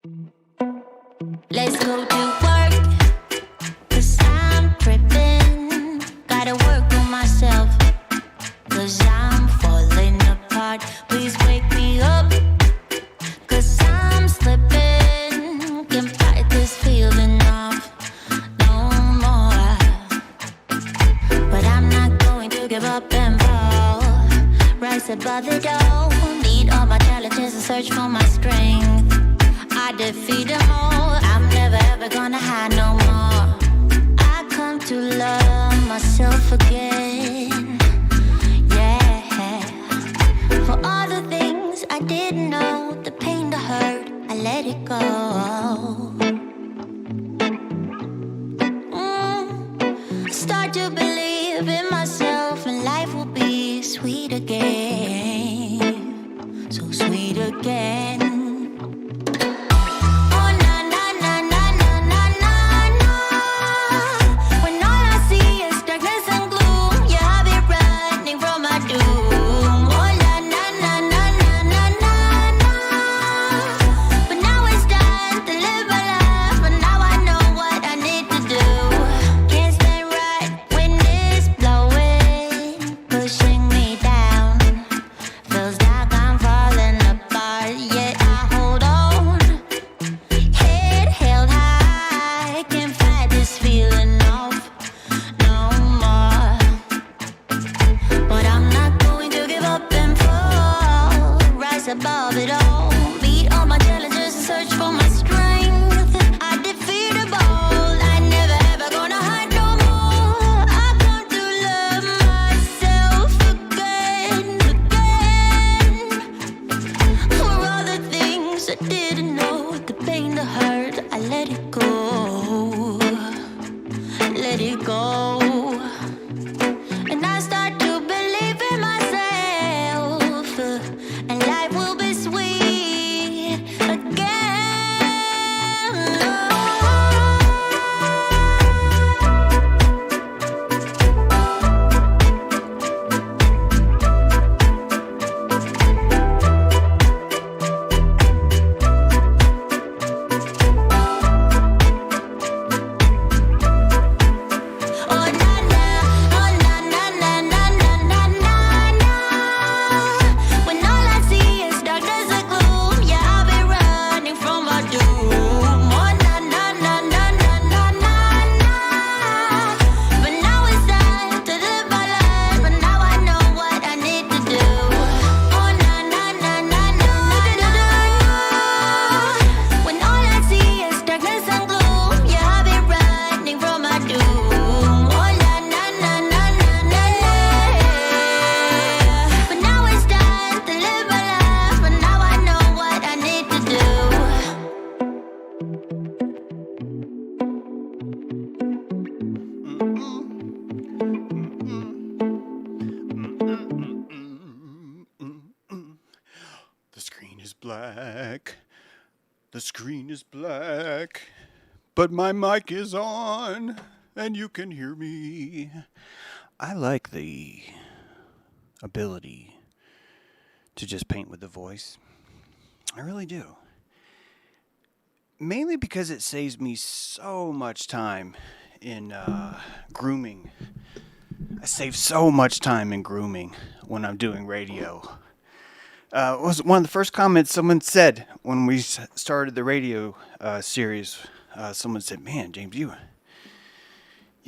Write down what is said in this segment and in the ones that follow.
Let's go to work, 'cause I'm tripping. Gotta work on myself, 'cause I'm falling apart. Please wake me up, 'cause I'm slipping. Can't fight this feeling off no more. But I'm not going to give up and fall. Rise above it all. Meet all my challenges and search for my strength. I defeat them all. I'm never ever gonna hide no more. I come to love myself again. Yeah. For all the things I didn't know, the pain, the hurt, I let it go. Start to believe in myself, and life will be sweet again. So sweet again. Above it all, beat all my challenges and search for my strength. I defeat them all. I never ever gonna hide no more. I come to love myself again. For all the things I didn't know, the pain, the hurt, I let it go. Let it go. And I start to believe in myself, and life will be sweet again. Oh, na na, oh na na na na na na na na. When all I see is darkness and gloom, yeah, I'll be running from my doom. Oh na na na na na na na na. But now it's time to live my life, but now I know what I need to do. Oh na na na na na na na. When all I see is darkness and gloom, yeah, I'll be running from my doom. Oh na na na na na na na. But now it's time to live my life, but now I know what I need to do. The screen is black. The screen is black. But my mic is on, and you can hear me. I like the ability to just paint with the voice. I really do. Mainly because it saves me so much time in grooming. I save so much time in grooming when I'm doing radio. Was one of the first comments someone said when we started the radio series. Someone said, "Man, James, you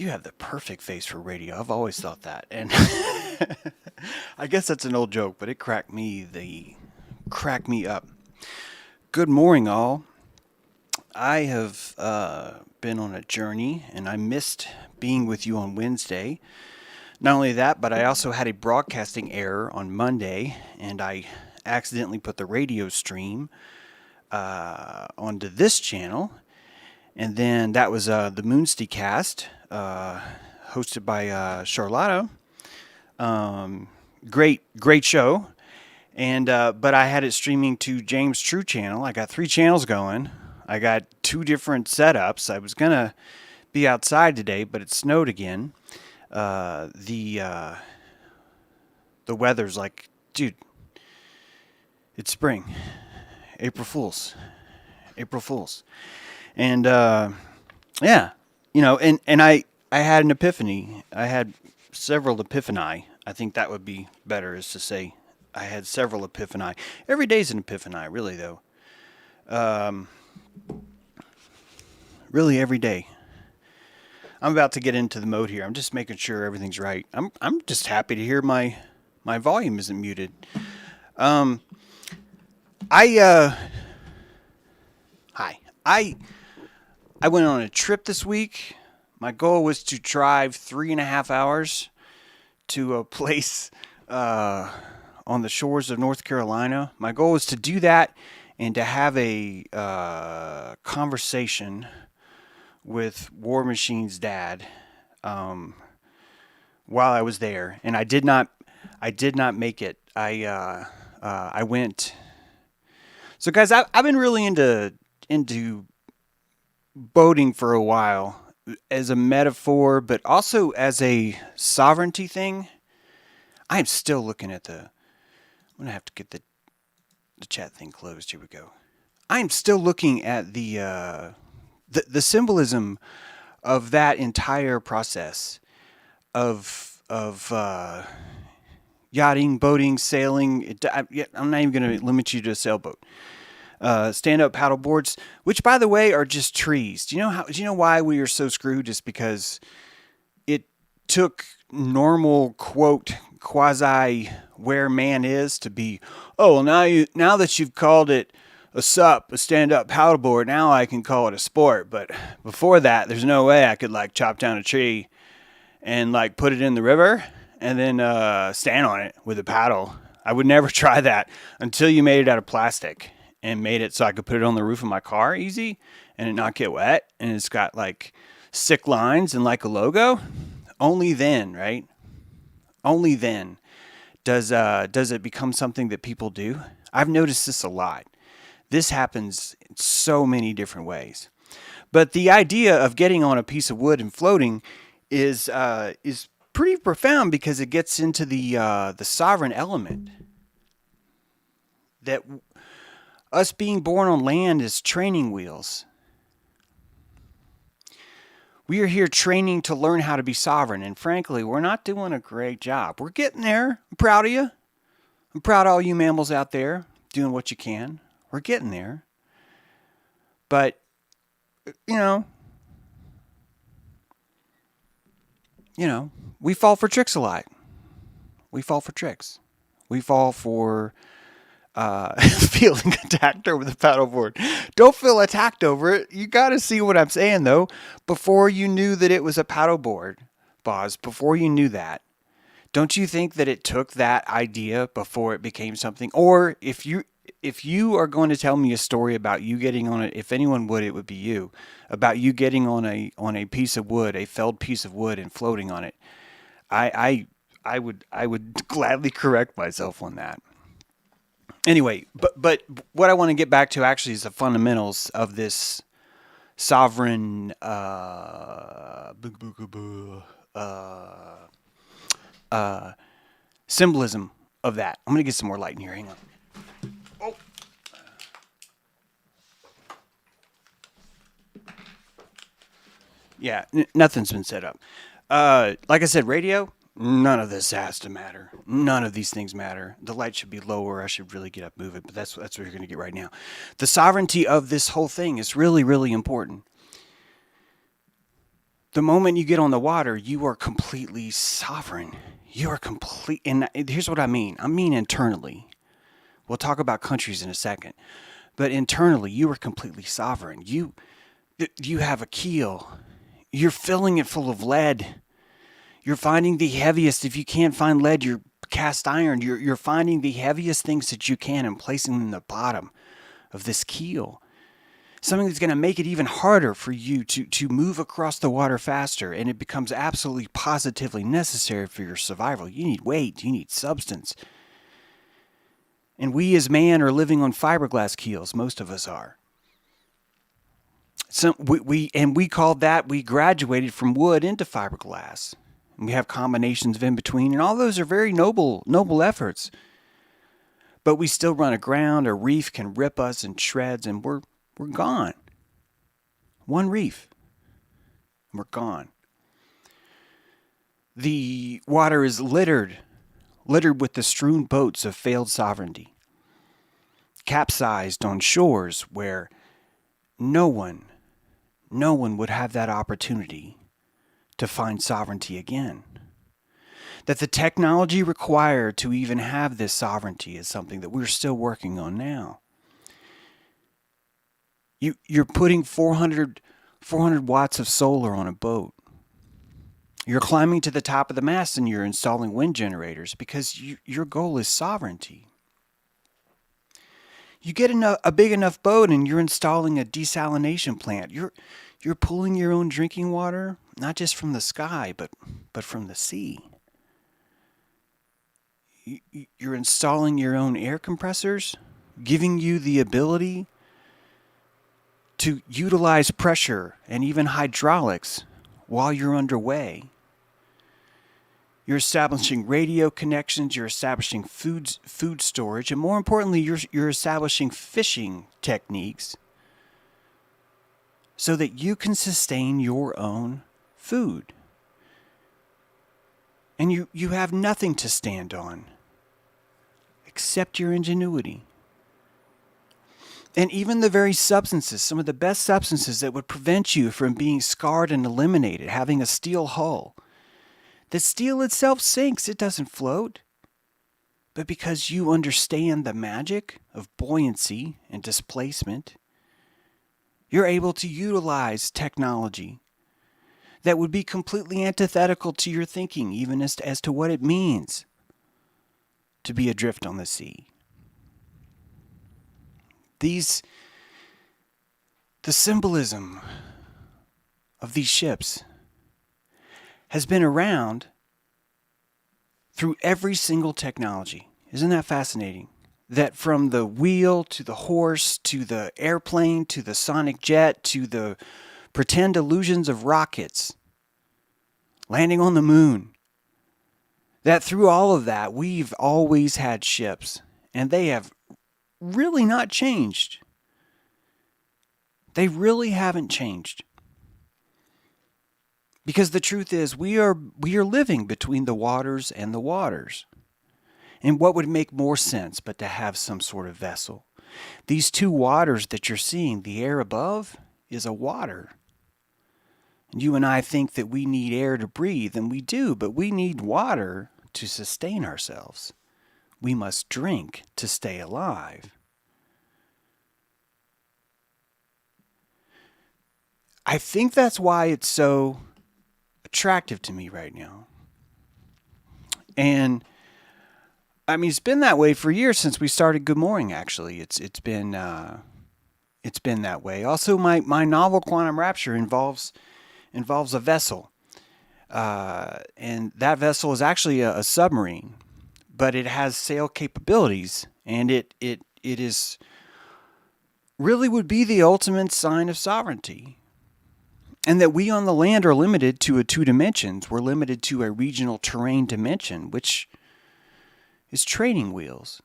have the perfect face for radio." I've always thought that, and I guess that's an old joke, but it cracked me up. Good morning, all. I have been on a journey, and I missed being with you on Wednesday. Not only that, but I also had a broadcasting error on Monday, and I accidentally put the radio stream onto this channel. And then that was the Moonsty Cast, hosted by Charlotta. Great show. And but I had it streaming to James' True channel. I got 3 channels going. I got 2 different setups. I was gonna be outside today, but it snowed again. The weather's like, dude, it's spring, April Fools. April Fools. And yeah, and I had an epiphany. I had several epiphany. I think that would be better, is to say I had several epiphany. Every day's an epiphany, really, though. Really, every day. I'm about to get into the mode here. I'm just making sure everything's right. I'm just happy to hear my volume isn't muted. Hi. I went on a trip this week. My goal was to drive 3.5 hours to a place on the shores of North Carolina. My goal was to do that and to have a conversation with War Machine's dad while I was there, and I did not make it. I went. So, guys, I've been really into boating for a while, as a metaphor, but also as a sovereignty thing. I am still looking at I'm gonna have to get the chat thing closed. Here we go. I am still looking at the symbolism of that entire process of yachting, boating, sailing. I'm not even going to limit you to a sailboat. Stand-up paddle boards, which, by the way, are just trees. Do you know why we are so screwed? Just because it took normal, quote, quasi where man is to be, oh, well, now that you've called it a stand-up paddleboard, now I can call it a sport. But before that, there's no way I could chop down a tree and put it in the river and then stand on it with a paddle. I would never try that until you made it out of plastic and made it so I could put it on the roof of my car easy and it not get wet, and it's got sick lines and a logo. Only then, right? Only then does it become something that people do. I've noticed this a lot. This happens in so many different ways. But the idea of getting on a piece of wood and floating is pretty profound, because it gets into the sovereign element. That us being born on land is training wheels. We are here training to learn how to be sovereign, and frankly, we're not doing a great job. We're getting there. I'm proud of you. I'm proud of all you mammals out there doing what you can. We're getting there. But, we fall for tricks a lot. We fall for tricks. We fall for feeling attacked over the paddleboard. Don't feel attacked over it. You got to see what I'm saying, though. Before you knew that it was a paddleboard, Boz, before you knew that, don't you think that it took that idea before it became something? Or if you are going to tell me a story about you getting on it, if anyone would, it would be you, about you getting on a piece of wood, a felled piece of wood, and floating on it, I would gladly correct myself on that. Anyway, but what I want to get back to actually is the fundamentals of this sovereign symbolism of that. I'm going to get some more light in here. Hang on. Oh. Yeah, nothing's been set up. Like I said, radio, none of this has to matter. None of these things matter. The light should be lower. I should really get up, move it, but that's what you're going to get right now. The sovereignty of this whole thing is really, really important. The moment you get on the water, you are completely sovereign. You are complete, and here's what I mean. I mean internally. We'll talk about countries in a second. But internally, you are completely sovereign. You have a keel. You're filling it full of lead. You're finding the heaviest. If you can't find lead, you're cast iron. You're finding the heaviest things that you can and placing them in the bottom of this keel. Something that's going to make it even harder for you to move across the water faster, and it becomes absolutely positively necessary for your survival. You need weight. You need substance. And we as man are living on fiberglass keels. Most of us are. So we called that, we graduated from wood into fiberglass. And we have combinations of in between, and all those are very noble efforts. But we still run aground. A reef can rip us in shreds, and we're we're gone. One reef, we're gone. The water is littered with the strewn boats of failed sovereignty, capsized on shores where no one would have that opportunity to find sovereignty again. That the technology required to even have this sovereignty is something that we're still working on now. You're putting 400 watts of solar on a boat. You're climbing to the top of the mast and you're installing wind generators because your goal is sovereignty. You get a big enough boat and you're installing a desalination plant. You're pulling your own drinking water, not just from the sky, but from the sea. You're installing your own air compressors, giving you the ability to utilize pressure and even hydraulics while you're underway. You're establishing radio connections, you're establishing food storage, and more importantly, you're establishing fishing techniques so that you can sustain your own food. And you have nothing to stand on except your ingenuity. And even the very substances, some of the best substances that would prevent you from being scarred and eliminated, having a steel hull. The steel itself sinks, it doesn't float. But because you understand the magic of buoyancy and displacement, you're able to utilize technology that would be completely antithetical to your thinking, even as to what it means to be adrift on the sea. The symbolism of these ships has been around through every single technology. Isn't that fascinating? That from the wheel to the horse to the airplane to the sonic jet to the pretend illusions of rockets landing on the moon, that through all of that, we've always had ships, and they have really not changed. They really haven't changed. Because the truth is, we are living between the waters and the waters. And what would make more sense but to have some sort of vessel? These two waters that you're seeing, the air above is a water. And you and I think that we need air to breathe, and we do, but we need water to sustain ourselves. We must drink to stay alive. I think that's why it's so attractive to me right now. And I mean, it's been that way for years since we started Good Morning. Actually, it's been that way. Also, my novel Quantum Rapture involves a vessel, and that vessel is actually a submarine, but it has sail capabilities, and it is really would be the ultimate sign of sovereignty. And that we on the land are limited to two dimensions. We're limited to a regional terrain dimension, which is training wheels.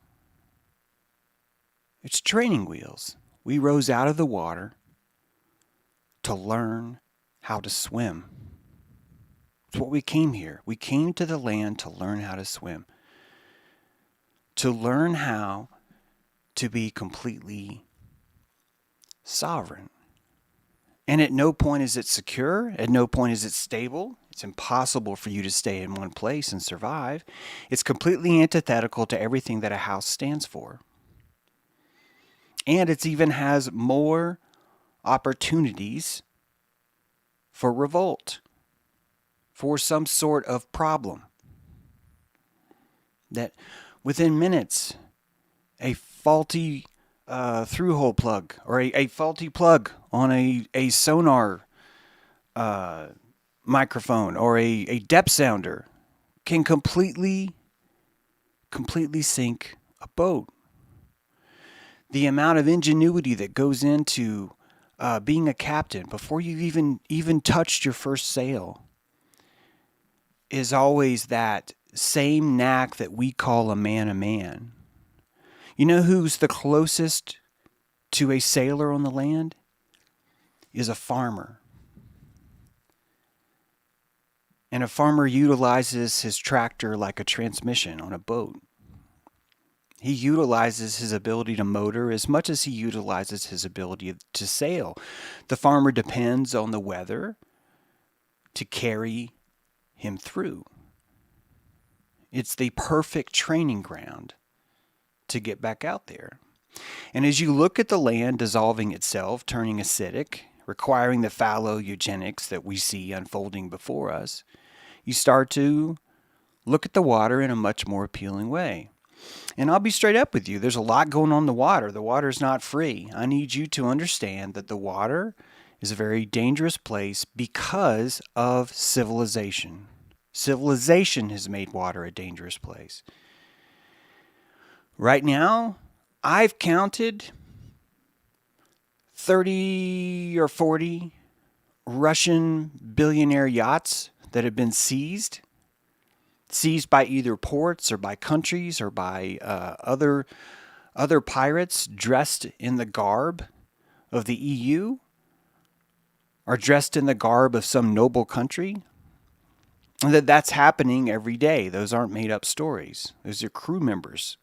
It's training wheels. We rose out of the water to learn how to swim. It's what we came here. We came to the land to learn how to swim. To learn how to be completely sovereign. And at no point is it secure. At no point is it stable. It's impossible for you to stay in one place and survive. It's completely antithetical to everything that a house stands for. And it even has more opportunities for revolt, for some sort of problem. That within minutes, a faulty through-hole plug or a faulty plug on a sonar microphone or a depth sounder can completely sink a boat. The amount of ingenuity that goes into being a captain before you've even touched your first sail is always that same knack that we call a man a man. You know who's the closest to a sailor on the land is a farmer. And a farmer utilizes his tractor like a transmission on a boat. He utilizes his ability to motor as much as he utilizes his ability to sail. The farmer depends on the weather to carry him through. It's the perfect training ground to get back out there. And as you look at the land dissolving itself, turning acidic, requiring the fallow eugenics that we see unfolding before us, you start to look at the water in a much more appealing way. And I'll be straight up with you. There's a lot going on in the water. The water's not free. I need you to understand that the water is a very dangerous place because of civilization. Civilization has made water a dangerous place. Right now, I've counted 30 or 40 Russian billionaire yachts that have been seized by either ports or by countries or by other pirates dressed in the garb of the EU or dressed in the garb of some noble country. And that's happening every day. Those aren't made up stories. Those are crew members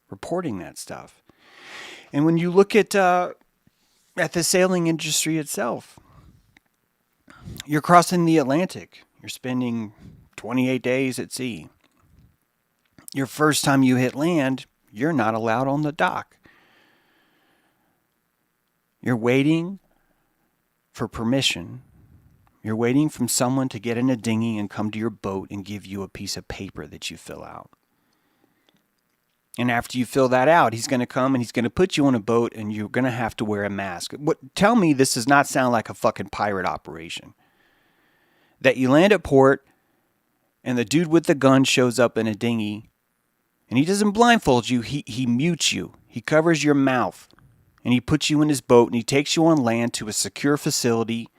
reporting that stuff. And when you look at the sailing industry itself, you're crossing the Atlantic. You're spending 28 days at sea. Your first time you hit land, you're not allowed on the dock. You're waiting for permission. You're waiting from someone to get in a dinghy and come to your boat and give you a piece of paper that you fill out. And after you fill that out, he's going to come and he's going to put you on a boat and you're going to have to wear a mask. Tell me this does not sound like a fucking pirate operation. That you land at port and the dude with the gun shows up in a dinghy and he doesn't blindfold you, he mutes you. He covers your mouth and he puts you in his boat and he takes you on land to a secure facility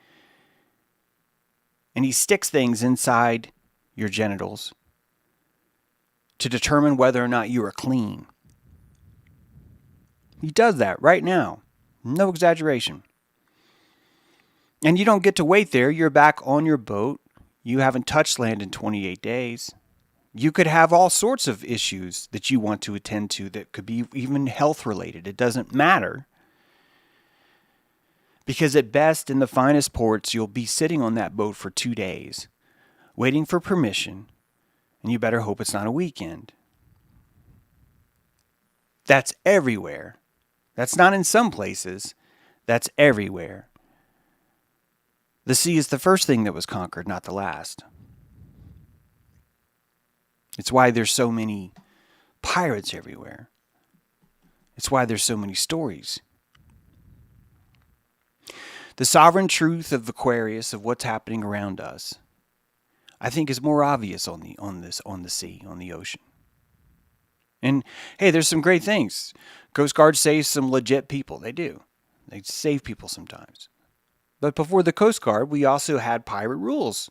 and he sticks things inside your genitals to determine whether or not you are clean. He does that right now. No exaggeration. And you don't get to wait there. You're back on your boat. You haven't touched land in 28 days. You could have all sorts of issues that you want to attend to that could be even health related. It doesn't matter. Because at best, in the finest ports, you'll be sitting on that boat for 2 days, waiting for permission. And you better hope it's not a weekend. That's everywhere. That's not in some places. That's everywhere. The sea is the first thing that was conquered, not the last. It's why there's so many pirates everywhere. It's why there's so many stories. The sovereign truth of Aquarius, of what's happening around us, I think is more obvious on the sea, on the ocean. And hey, there's some great things. Coast Guard saves some legit people. They do. They save people sometimes. But before the Coast Guard, we also had pirate rules.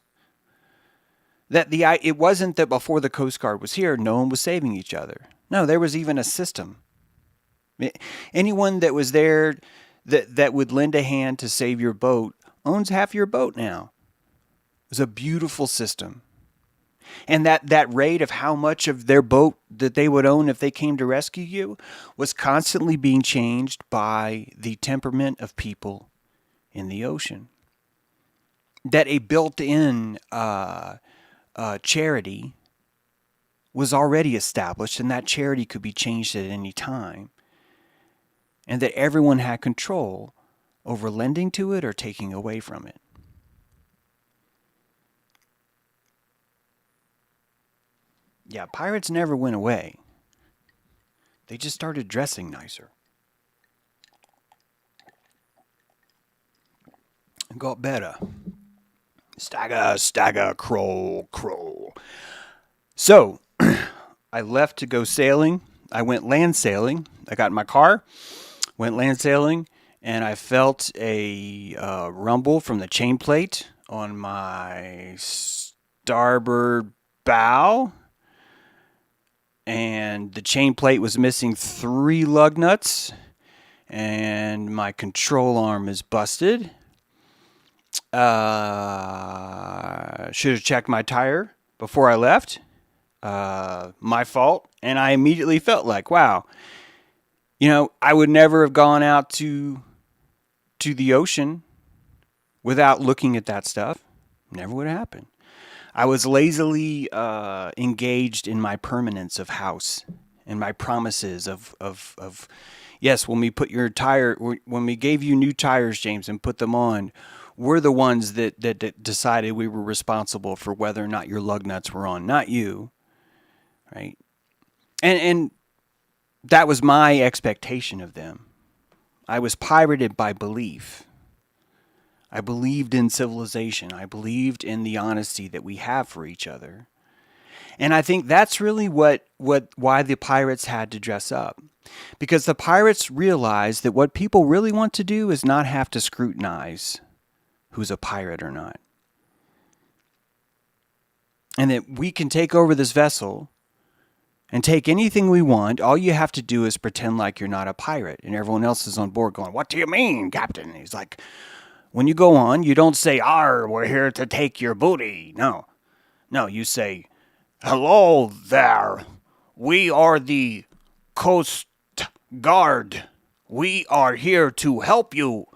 It wasn't that before the Coast Guard was here, no one was saving each other. No, there was even a system. Anyone that was there that would lend a hand to save your boat owns half your boat now. It was a beautiful system. And that rate of how much of their boat that they would own if they came to rescue you was constantly being changed by the temperament of people in the ocean. That a built-in charity was already established, and that charity could be changed at any time. And that everyone had control over lending to it or taking away from it. Yeah, pirates never went away. They just started dressing nicer. And got better. Stagger, crow. So, I left to go sailing. I went land sailing. I got in my car, went land sailing, and I felt a rumble from the chain plate on my starboard bow. And the chain plate was missing 3 lug nuts. and my control arm is busted. Should have checked my tire before I left. My fault. And I immediately felt like, wow, I would never have gone out to the ocean without looking at that stuff. Never would have happened. I was lazily engaged in my permanence of house and my promises of yes, when we gave you new tires, James, and put them on, we're the ones that decided we were responsible for whether or not your lug nuts were on, not you, right? And that was my expectation of them. I was pirated by belief. I believed in civilization. I believed in the honesty that we have for each other. And I think that's really why the pirates had to dress up. Because the pirates realized that what people really want to do is not have to scrutinize who's a pirate or not. And that we can take over this vessel and take anything we want. All you have to do is pretend like you're not a pirate. And everyone else is on board going, "What do you mean, Captain?" And he's like, when you go on, you don't say, "Arr, we're here to take your booty." No, you say, "Hello there. We are the Coast Guard. We are here to help you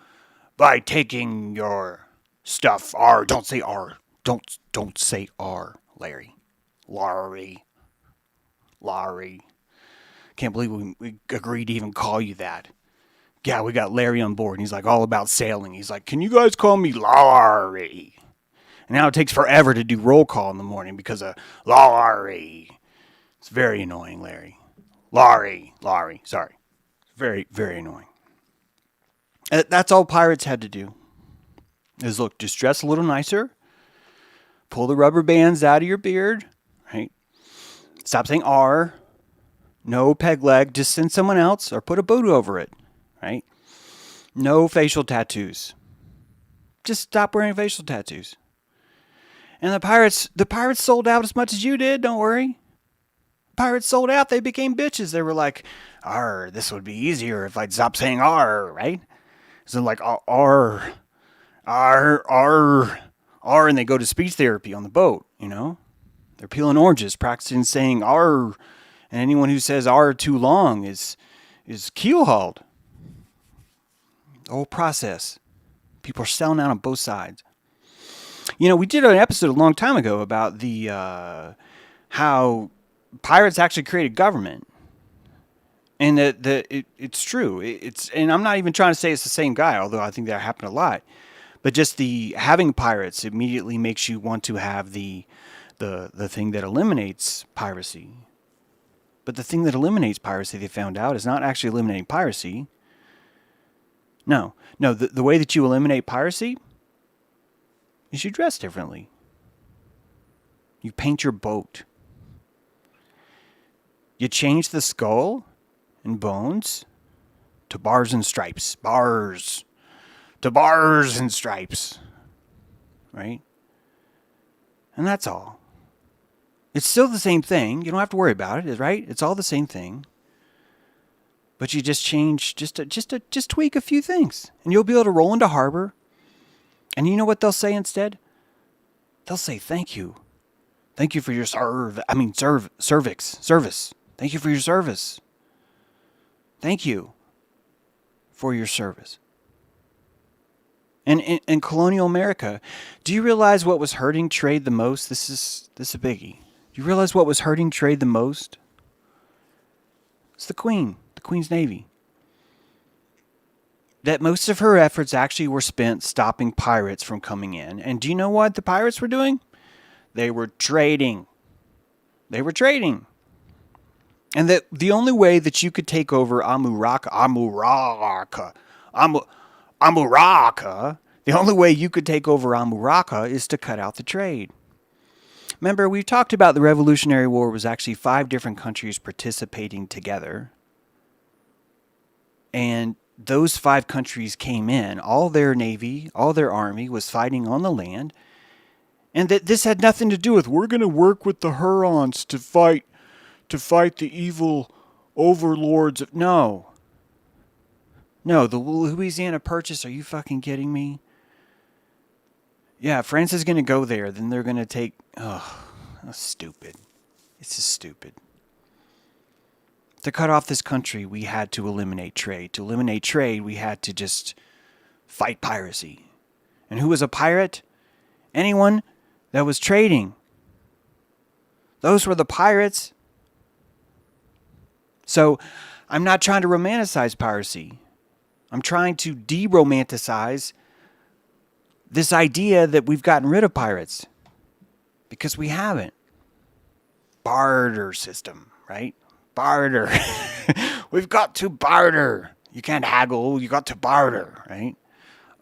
by taking your stuff." "Arr," don't say "arr." Don't say "arr," Larry. Larry. Can't believe we agreed to even call you that. Yeah, we got Larry on board, and he's like all about sailing. He's like, "Can you guys call me Larry?" And now it takes forever to do roll call in the morning because of Larry. It's very annoying, Larry. Larry, sorry. Very, very annoying. That's all pirates had to do. Is look, just dress a little nicer. Pull the rubber bands out of your beard, right? Stop saying "R." No peg leg. Just send someone else or put a boot over it, right? No facial tattoos. Just stop wearing facial tattoos. And the pirates sold out as much as you did. Don't worry. Pirates sold out. They became bitches. They were like, "Arr, this would be easier if I'd stop saying "R," right? So like, "R, and they go to speech therapy on the boat, They're peeling oranges, practicing saying "R," and anyone who says "R" too long is keel-hauled. The whole process. People are selling out on both sides. We did an episode a long time ago about the how pirates actually created government. And it's true. And I'm not even trying to say it's the same guy, although I think that happened a lot. But just having pirates immediately makes you want to have the thing that eliminates piracy. But the thing that eliminates piracy, they found out, is not actually eliminating piracy. No. The way that you eliminate piracy is you dress differently. You paint your boat. You change the skull and bones to bars and stripes. Bars and stripes. Right? And that's all. It's still the same thing. You don't have to worry about it, right? It's all the same thing. But you just change, just tweak a few things. And you'll be able to roll into harbor. And you know what they'll say instead? They'll say, "Thank you. Thank you for your service. Thank you for your service. Thank you for your service." And in colonial America, do you realize what was hurting trade the most? This is a biggie. Do you realize what was hurting trade the most? It's the Queen's Navy. That most of her efforts actually were spent stopping pirates from coming in. And do you know what the pirates were doing? They were trading. And that the only way that you could take over Amuraka, the only way you could take over Amuraka is to cut out the trade. Remember, we talked about the Revolutionary War was actually 5 different countries participating together. And those 5 countries came in. All their navy, all their army was fighting on the land. And that this had nothing to do with, we're going to work with the Hurons to fight the evil overlords. No, No, the Louisiana Purchase, are you fucking kidding me? Yeah, France is going to go there. Then they're going to take... Oh, that's stupid. It's just stupid. To cut off this country, we had to eliminate trade. To eliminate trade, we had to just fight piracy. And who was a pirate? Anyone that was trading. Those were the pirates. So, I'm not trying to romanticize piracy. I'm trying to de-romanticize this idea that we've gotten rid of pirates. Because we haven't. Barter system, right? Barter. We've got to barter. You can't haggle. You got to barter, right?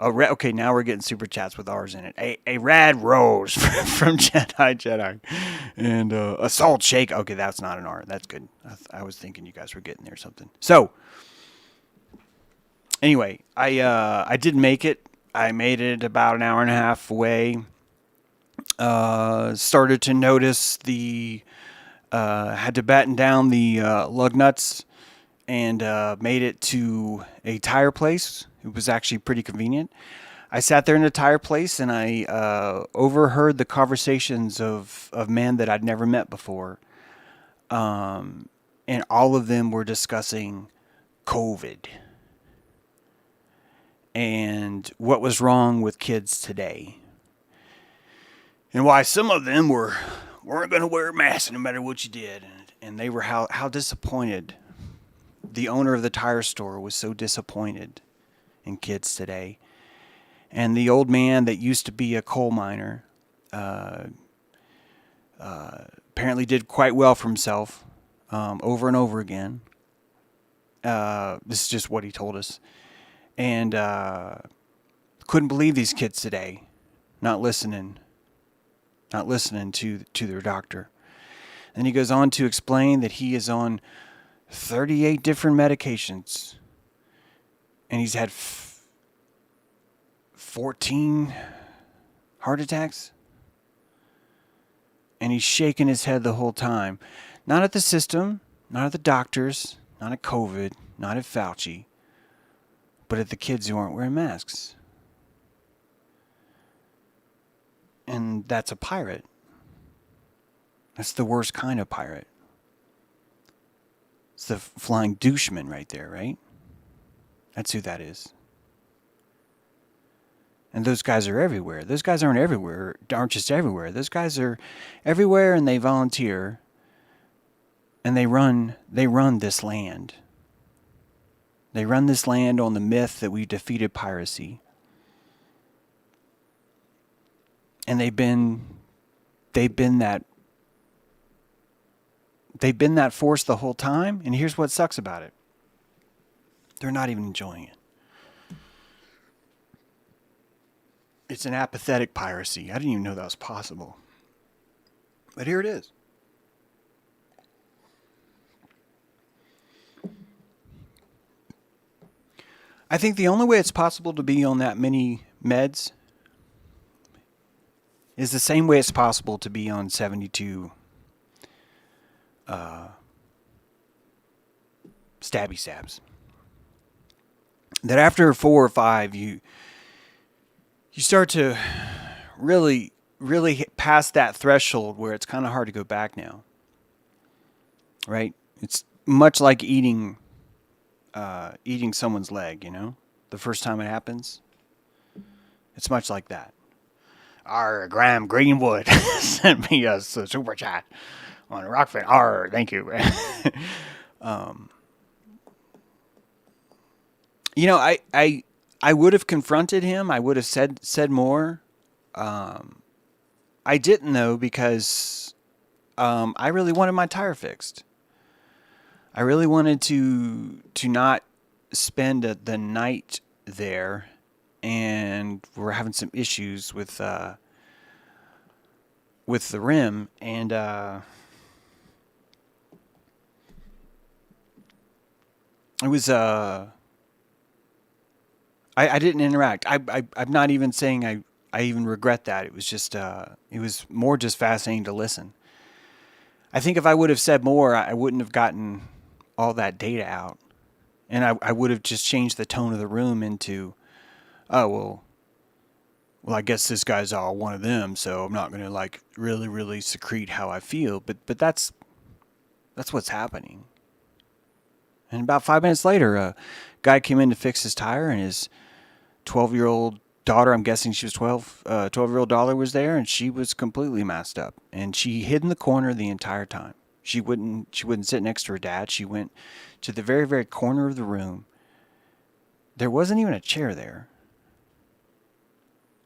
Okay, now we're getting super chats with R's in it. A red rose from Jedi. And a salt shake. Okay, that's not an R. That's good. I was thinking you guys were getting there or something. So, anyway, I did make it. I made it about an hour and a half away. Started to notice had to batten down the lug nuts and made it to a tire place. It was actually pretty convenient. I sat there in a tire place and I overheard the conversations of men that I'd never met before. And all of them were discussing COVID and what was wrong with kids today. And why some of them weren't going to wear a mask no matter what you did. And they were how disappointed. The owner of the tire store was so disappointed in kids today. And the old man that used to be a coal miner apparently did quite well for himself over and over again. This is just what he told us. And couldn't believe these kids today not listening to their doctor. And he goes on to explain that he is on 38 different medications. And he's had 14 heart attacks. And he's shaking his head the whole time. Not at the system, not at the doctors, not at COVID, not at Fauci, but at the kids who aren't wearing masks. And that's a pirate. That's the worst kind of pirate. It's the flying doucheman right there, right? That's who that is. And those guys are everywhere. Those guys aren't just everywhere. Those guys are everywhere and they volunteer. And they run this land. They run this land on the myth that we defeated piracy. And they've been that force the whole time. And here's what sucks about it. They're not even enjoying it. It's an apathetic piracy. I didn't even know that was possible. But here it is. I think the only way it's possible to be on that many meds is the same way it's possible to be on 72 stabby stabs. That after 4 or 5, you start to really hit past that threshold where it's kind of hard to go back now. Right? It's much like eating someone's leg, you know? The first time it happens. It's much like that. R. Graham Greenwood sent me a super chat on ROKFIN. R. Thank you. You know, I would have confronted him. I would have said more. I didn't though because I really wanted my tire fixed. I really wanted to not spend the night there, and we're having some issues with the rim, and it was I didn't interact. I'm not even saying I even regret that. It was just it was more just fascinating to listen. I think if I would have said more, I wouldn't have gotten all that data out. And I would have just changed the tone of the room into, oh, well, I guess this guy's all one of them, so I'm not going to like really, really secrete how I feel. But that's what's happening. And about 5 minutes later, a guy came in to fix his tire, and his 12-year-old daughter, I'm guessing she was 12, 12-year-old daughter was there, and she was completely messed up. And she hid in the corner the entire time. She wouldn't sit next to her dad. She went to the very, very corner of the room. There wasn't even a chair there.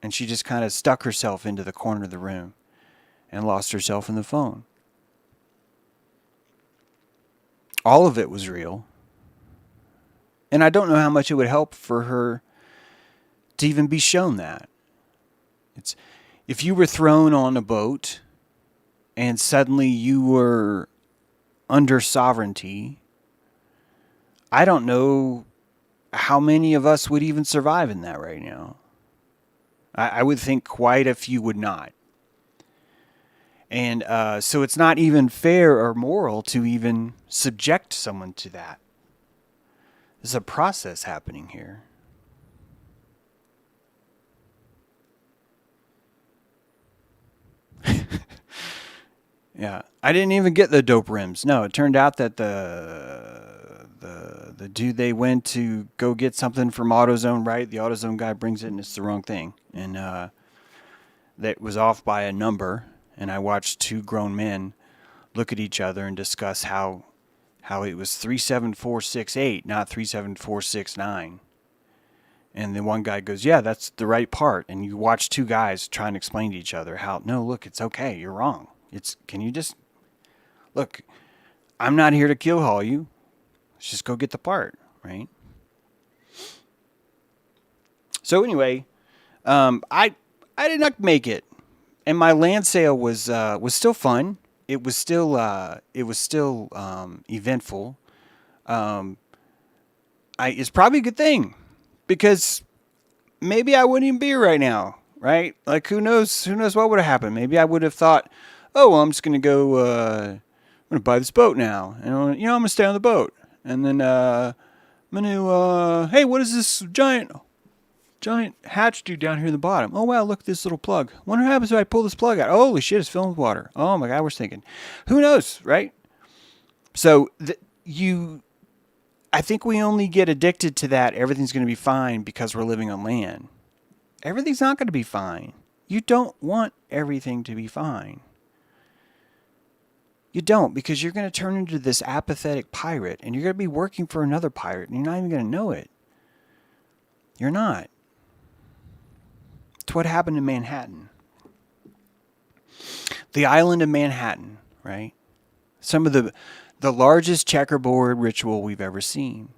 And she just kind of stuck herself into the corner of the room and lost herself in the phone. All of it was real. And I don't know how much it would help for her to even be shown that. It's if you were thrown on a boat and suddenly you were under sovereignty, I don't know how many of us would even survive in that right now. I would think quite a few would not. And so it's not even fair or moral to even subject someone to that. There's a process happening here. Yeah, I didn't even get the dope rims. No, it turned out that the dude they went to go get something from AutoZone, right? The AutoZone guy brings it and it's the wrong thing. And that was off by a number. And I watched two grown men look at each other and discuss how it was 37468, not 37469. And the one guy goes, yeah, that's the right part. And you watch two guys try and explain to each other how, no, look, it's okay. You're wrong. Can you just, look, I'm not here to kill haul you. Let's just go get the part, right? So anyway, I did not make it. And my land sale was still fun. It was still eventful. It's probably a good thing because maybe I wouldn't even be here right now, right? Like who knows what would have happened? Maybe I would have thought, oh, well, I'm just gonna go. I'm gonna buy this boat now, and I'm gonna stay on the boat, and then I'm gonna. Hey, what is this giant hatch do down here in the bottom? Oh wow, look at this little plug. Wonder what happens if I pull this plug out. Oh, holy shit, it's filling with water. Oh my god, I was thinking. Who knows, right? So I think we only get addicted to that. Everything's going to be fine because we're living on land. Everything's not going to be fine. You don't want everything to be fine. You don't, because you're going to turn into this apathetic pirate, and you're going to be working for another pirate, and you're not even going to know it. You're not. It's what happened in Manhattan. The island of Manhattan, right? Some of the largest checkerboard ritual we've ever seen.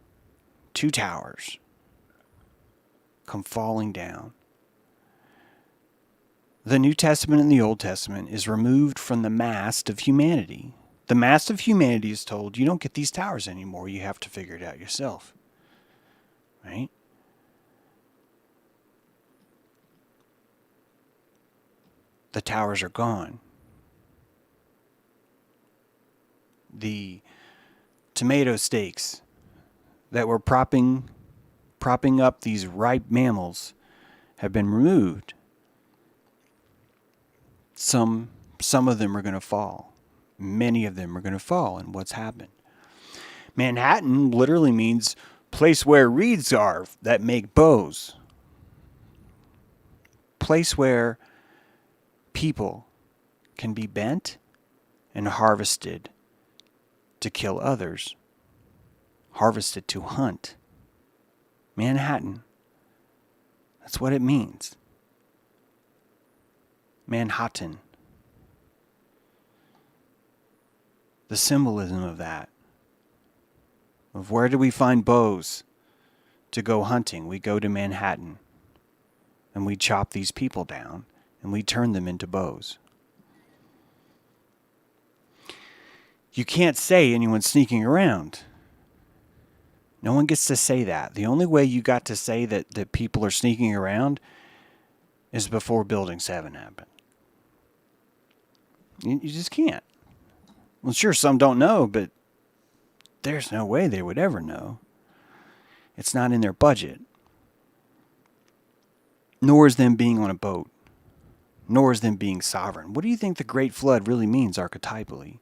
2 towers come falling down. The New Testament and the Old Testament is removed from the mast of humanity. The mast of humanity is told, you don't get these towers anymore. You have to figure it out yourself. Right? The towers are gone. The tomato stakes that were propping up these ripe mammals have been removed. Some of them are going to fall. Many of them are going to fall. And what's happened? Manhattan literally means place where reeds are that make bows. Place where people can be bent and harvested to kill others. Harvested to hunt. Manhattan. That's what it means. Manhattan. The symbolism of that. Of where do we find bows to go hunting? We go to Manhattan. And we chop these people down. And we turn them into bows. You can't say anyone's sneaking around. No one gets to say that. The only way you got to say that people are sneaking around is before Building 7 happened. You just can't. Well, sure, some don't know, but there's no way they would ever know. It's not in their budget. Nor is them being on a boat. Nor is them being sovereign. What do you think the Great Flood really means archetypally?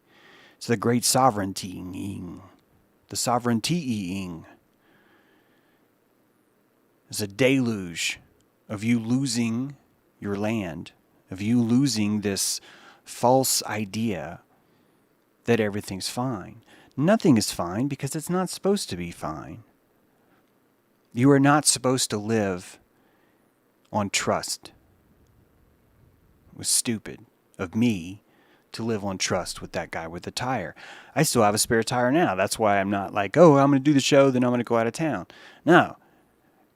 It's the great sovereignty-ing. The sovereignty-ing. It's a deluge of you losing your land, of you losing this false idea that everything's fine. Nothing is fine because it's not supposed to be fine. You are not supposed to live on trust. It was stupid of me to live on trust with that guy with the tire. I still have a spare tire now. That's why I'm not like, oh, I'm going to do the show, then I'm going to go out of town. No,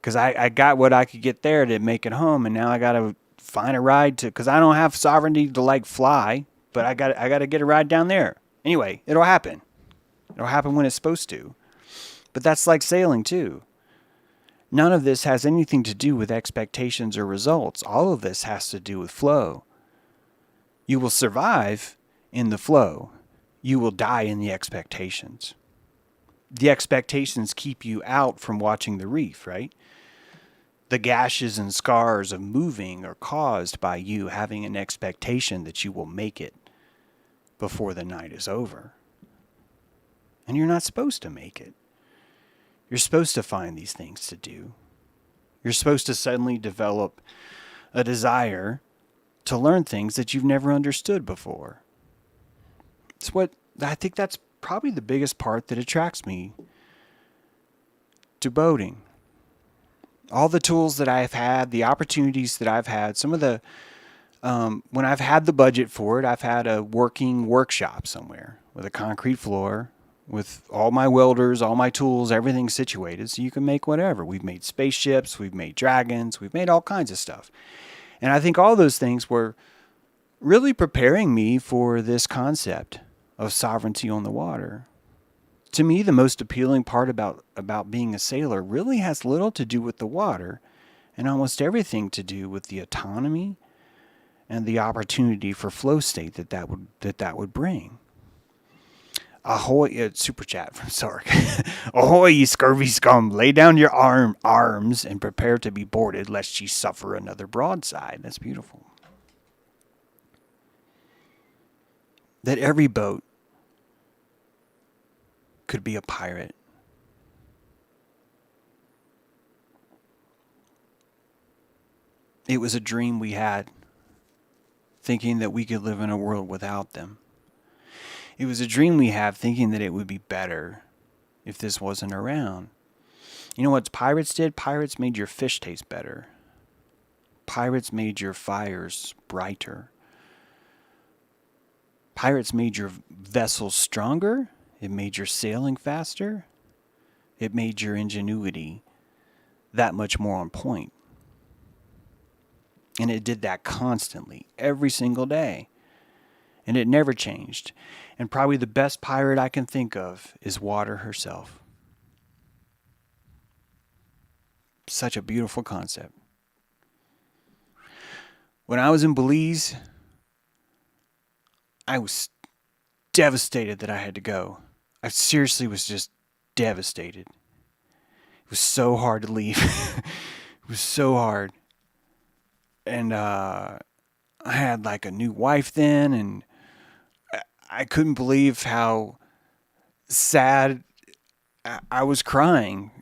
because I got what I could get there to make it home, and now I got to find a ride to, because I don't have sovereignty to like fly, but I got to get a ride down there. Anyway, it'll happen. It'll happen when it's supposed to. But that's like sailing too. None of this has anything to do with expectations or results. All of this has to do with flow. You will survive in the flow. You will die in the expectations. The expectations keep you out from watching the reef, right? The gashes and scars of moving are caused by you having an expectation that you will make it before the night is over. And you're not supposed to make it. You're supposed to find these things to do. You're supposed to suddenly develop a desire to learn things that you've never understood before. It's what I think that's probably the biggest part that attracts me to boating. All the tools that I've had, the opportunities that I've had, some of the, when I've had the budget for it, I've had a working workshop somewhere with a concrete floor, with all my welders, all my tools, everything situated so you can make whatever. We've made spaceships, we've made dragons, we've made all kinds of stuff. And I think all those things were really preparing me for this concept of sovereignty on the water. To me, the most appealing part about being a sailor really has little to do with the water and almost everything to do with the autonomy and the opportunity for flow state that would bring. Ahoy, super chat from Sark. Ahoy, ye scurvy scum, lay down your arms and prepare to be boarded, lest ye suffer another broadside. That's beautiful. That every boat could be a pirate. It was a dream we had, thinking that we could live in a world without them. It was a dream we have, thinking that it would be better if this wasn't around. You know what pirates did? Pirates made your fish taste better. Pirates made your fires brighter. Pirates made your vessels stronger. It made your sailing faster. It made your ingenuity that much more on point. And it did that constantly, every single day. And it never changed. And probably the best pirate I can think of is water herself. Such a beautiful concept. When I was in Belize, I was devastated that I had to go. I seriously was just devastated. It was so hard to leave. It was so hard. And I had like a new wife then, and I couldn't believe how sad I was crying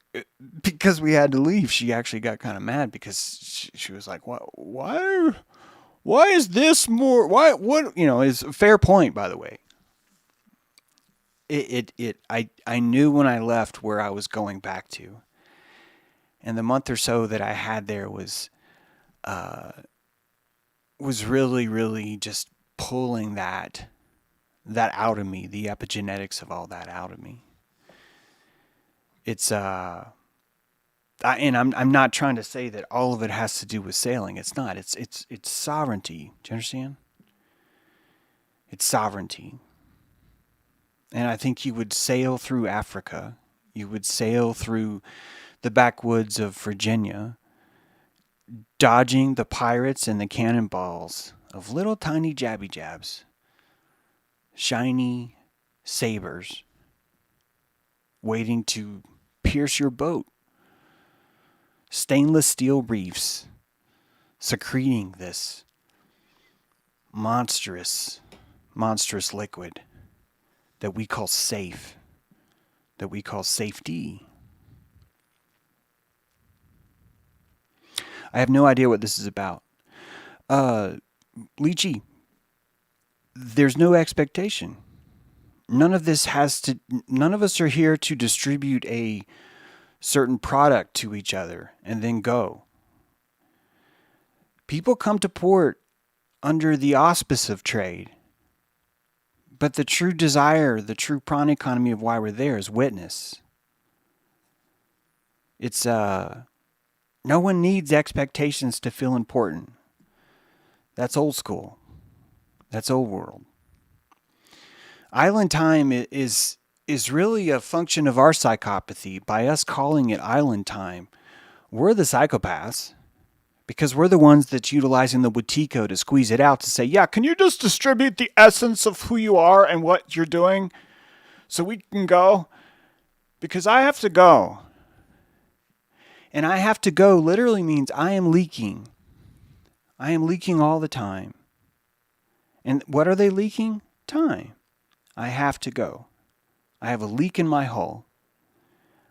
because we had to leave. She actually got kind of mad because she was like, why is this more, what, it's a fair point, by the way. I knew when I left where I was going back to. And the month or so that I had there was really, really just pulling that out of me, the epigenetics of all that out of me. It's and I'm not trying to say that all of it has to do with sailing. It's not. It's sovereignty. Do you understand? It's sovereignty. And I think you would sail through Africa. You would sail through the backwoods of Virginia, dodging the pirates and the cannonballs of little tiny jabby jabs. Shiny sabers waiting to pierce your boat stainless steel reefs secreting this monstrous liquid that we call safe, that we call safety. I have no idea what this is about. Lychee, there's no expectation. None of us are here to distribute a certain product to each other and then go. People come to port under the auspice of trade. But the true desire, the true prawn economy of why we're there is witness. It's, no one needs expectations to feel important. That's old school. That's old world. Island time is really a function of our psychopathy. By us calling it island time, we're the psychopaths. Because we're the ones that's utilizing the Wetiko to squeeze it out to say, yeah, can you just distribute the essence of who you are and what you're doing so we can go? Because I have to go. And I have to go literally means I am leaking. I am leaking all the time. And what are they leaking? Time. I have to go. I have a leak in my hull.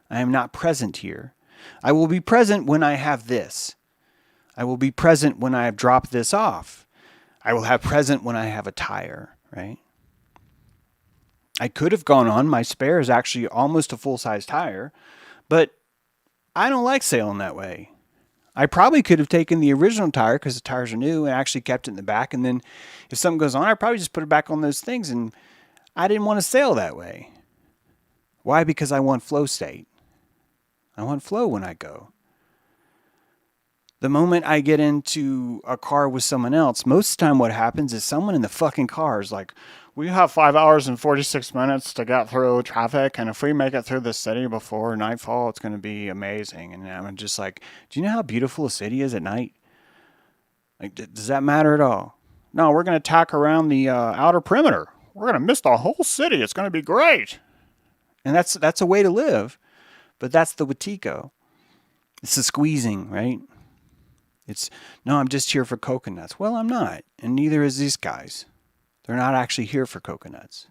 I am not present here. I will be present when I have this. I will be present when I have dropped this off. I will have present when I have a tire, right? I could have gone on. My spare is actually almost a full-size tire, but I don't like sailing that way. I probably could have taken the original tire because the tires are new and actually kept it in the back. And then if something goes on, I probably just put it back on those things. And I didn't want to sail that way. Why? Because I want flow state. I want flow when I go. The moment I get into a car with someone else, most of the time what happens is someone in the fucking car is like, we have 5 hours and 46 minutes to get through traffic, and if we make it through the city before nightfall, it's going to be amazing. And I'm just like, do you know how beautiful a city is at night? Like, does that matter at all? No, we're going to tack around the outer perimeter. We're going to miss the whole city. It's going to be great. And that's a way to live, but that's the Wetiko. It's the squeezing, right? No, I'm just here for coconuts. Well, I'm not, and neither is these guys. They're not actually here for coconuts.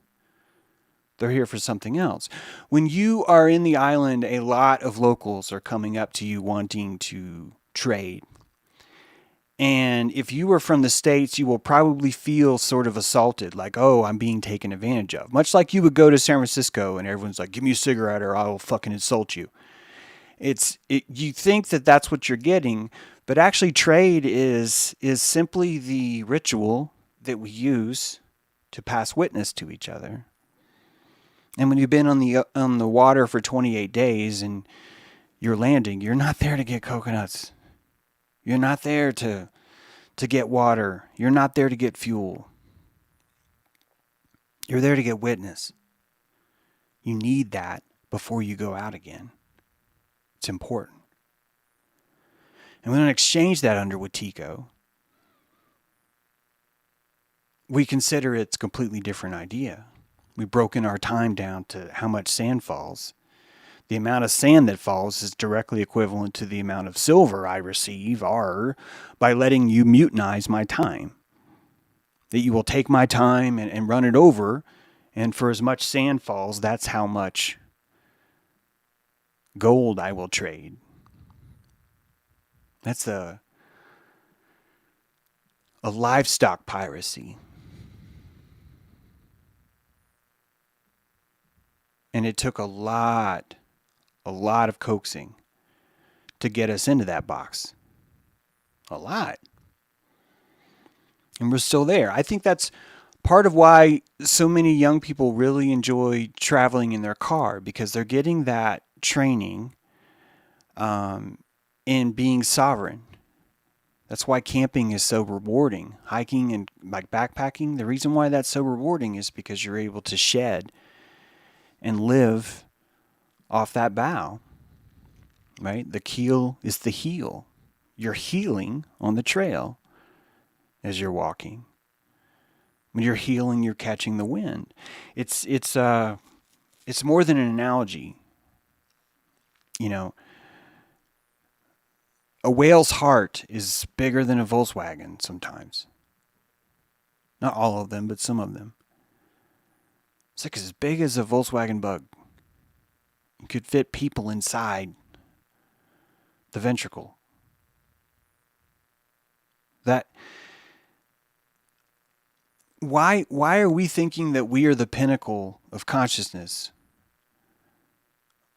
They're here for something else. When you are in the island, a lot of locals are coming up to you wanting to trade. And if you were from the States, you will probably feel sort of assaulted, like, oh, I'm being taken advantage of. Much like you would go to San Francisco and everyone's like, give me a cigarette or I will fucking insult you. You think that that's what you're getting, but actually trade is simply the ritual that we use to pass witness to each other. And when you've been on the water for 28 days and you're landing, you're not there to get coconuts. You're not there to get water. You're not there to get fuel. You're there to get witness. You need that before you go out again. It's important. And we don't exchange that under Wetiko. We consider it's a completely different idea. We've broken our time down to how much sand falls. The amount of sand that falls is directly equivalent to the amount of silver I receive, by letting you mutinize my time. That you will take my time and run it over, and for as much sand falls, that's how much gold I will trade. That's a livestock piracy. And it took a lot of coaxing to get us into that box. A lot. And we're still there. I think that's part of why so many young people really enjoy traveling in their car, because they're getting that training in being sovereign. That's why camping is so rewarding. Hiking and like backpacking, the reason why that's so rewarding is because you're able to shed and live off that bow, right? The keel is the heel. You're healing on the trail as you're walking. When you're healing, you're catching the wind. It's more than an analogy. You know, A whale's heart is bigger than a Volkswagen sometimes. Not all of them, but some of them. It's like as big as a Volkswagen Bug. You could fit people inside the ventricle. Why are we thinking that we are the pinnacle of consciousness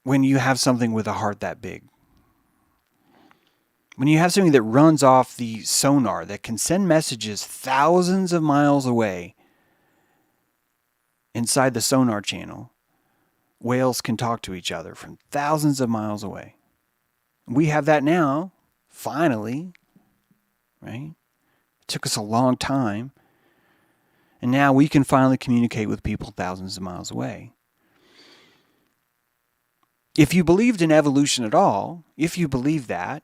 when you have something with a heart that big? When you have something that runs off the sonar that can send messages thousands of miles away inside the sonar channel, whales can talk to each other from thousands of miles away. We have that now, finally, right? It took us a long time. And now we can finally communicate with people thousands of miles away. If you believed in evolution at all, if you believe that,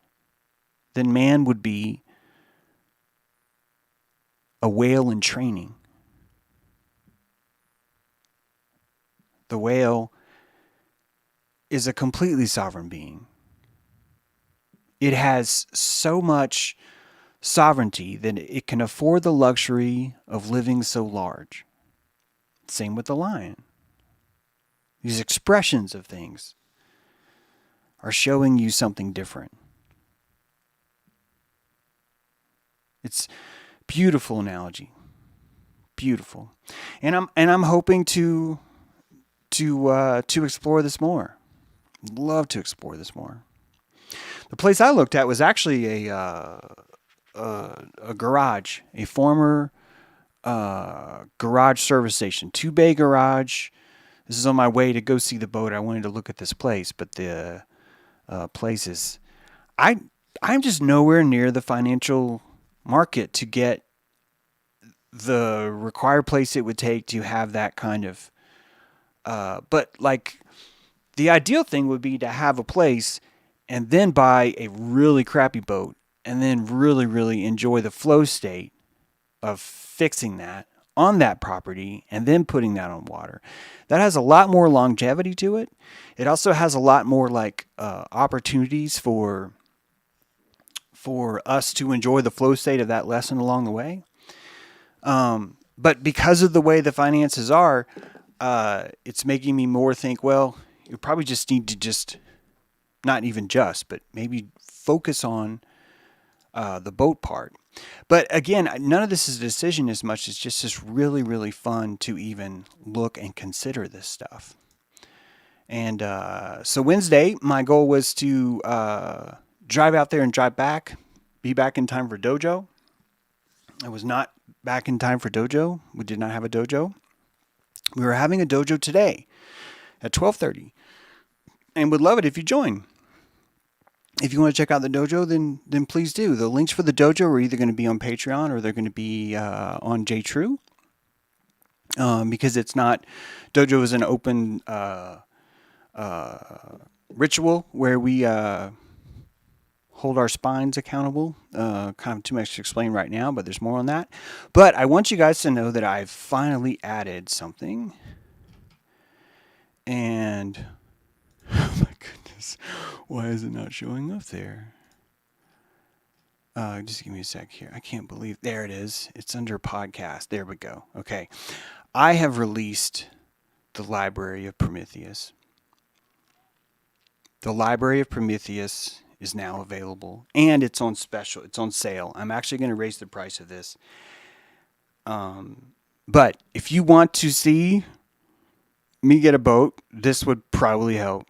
then man would be a whale in training. The whale is a completely sovereign being. It has so much sovereignty that it can afford the luxury of living so large. Same with the lion. These expressions of things are showing you something different. It's beautiful analogy. Beautiful. And I'm hoping to explore this more. Love to explore this more. The place I looked at was actually a garage, a former garage service station, 2-bay garage. This is on my way to go see the boat. I wanted to look at this place, but the place is, I'm just nowhere near the financial market to get the required place it would take to have that kind of, but like the ideal thing would be to have a place and then buy a really crappy boat and then really, really enjoy the flow state of fixing that on that property and then putting that on water. That has a lot more longevity to it. It also has a lot more like opportunities for us to enjoy the flow state of that lesson along the way. But because of the way the finances are, it's making me more think, well, you probably just need to not even but maybe focus on the boat part. But again, none of this is a decision as much as just really, really fun to even look and consider this stuff. And so Wednesday, my goal was to drive out there and drive back, be back in time for dojo. I was not back in time for dojo. We did not have a dojo. We were having a dojo today at 12:30, and would love it if you join. If you want to check out the dojo, then please do. The links for the dojo are either going to be on Patreon or they're going to be on JTrue. Because it's not, dojo is an open ritual where we hold our spines accountable. Kind of too much to explain right now, but there's more on that. But I want you guys to know that I've finally added something. And oh my goodness, why is it not showing up there? Just give me a sec here. I can't believe, there it is. It's under podcast. There we go. Okay. I have released the Library of Prometheus. The Library of Prometheus is now available, and it's on special. It's on sale. I'm actually going to raise the price of this. But if you want to see me get a boat, this would probably help.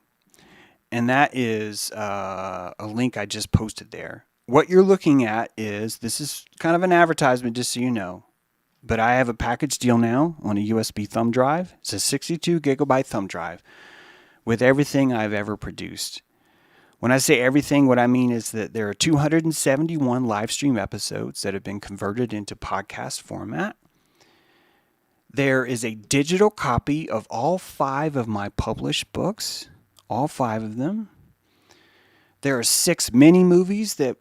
And that is a link I just posted there. What you're looking at is, this is kind of an advertisement just so you know, but I have a package deal now on a USB thumb drive. It's a 62 gigabyte thumb drive with everything I've ever produced. When I say everything, what I mean is that there are 271 live stream episodes that have been converted into podcast format. There is a digital copy of all 5 of my published books, all 5 of them. There are 6 mini movies that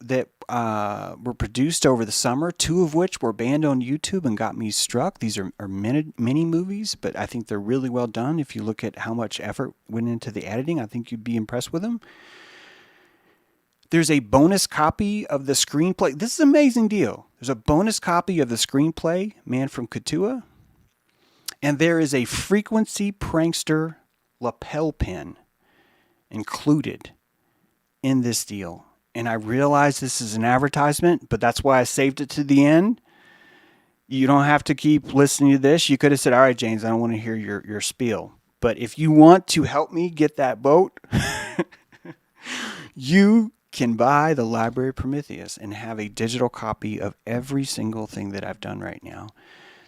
were produced over the summer, 2 of which were banned on YouTube and got me struck. These are mini movies, but I think they're really well done. If you look at how much effort went into the editing, I think you'd be impressed with them. There's a bonus copy of the screenplay. This is an amazing deal. There's a bonus copy of the screenplay, Man from Katua. And there is a frequency prankster lapel pin included in this deal. And I realize this is an advertisement, but that's why I saved it to the end. You don't have to keep listening to this. You could have said, all right, James, I don't want to hear your spiel. But if you want to help me get that boat, you can buy the Library of Prometheus and have a digital copy of every single thing that I've done right now.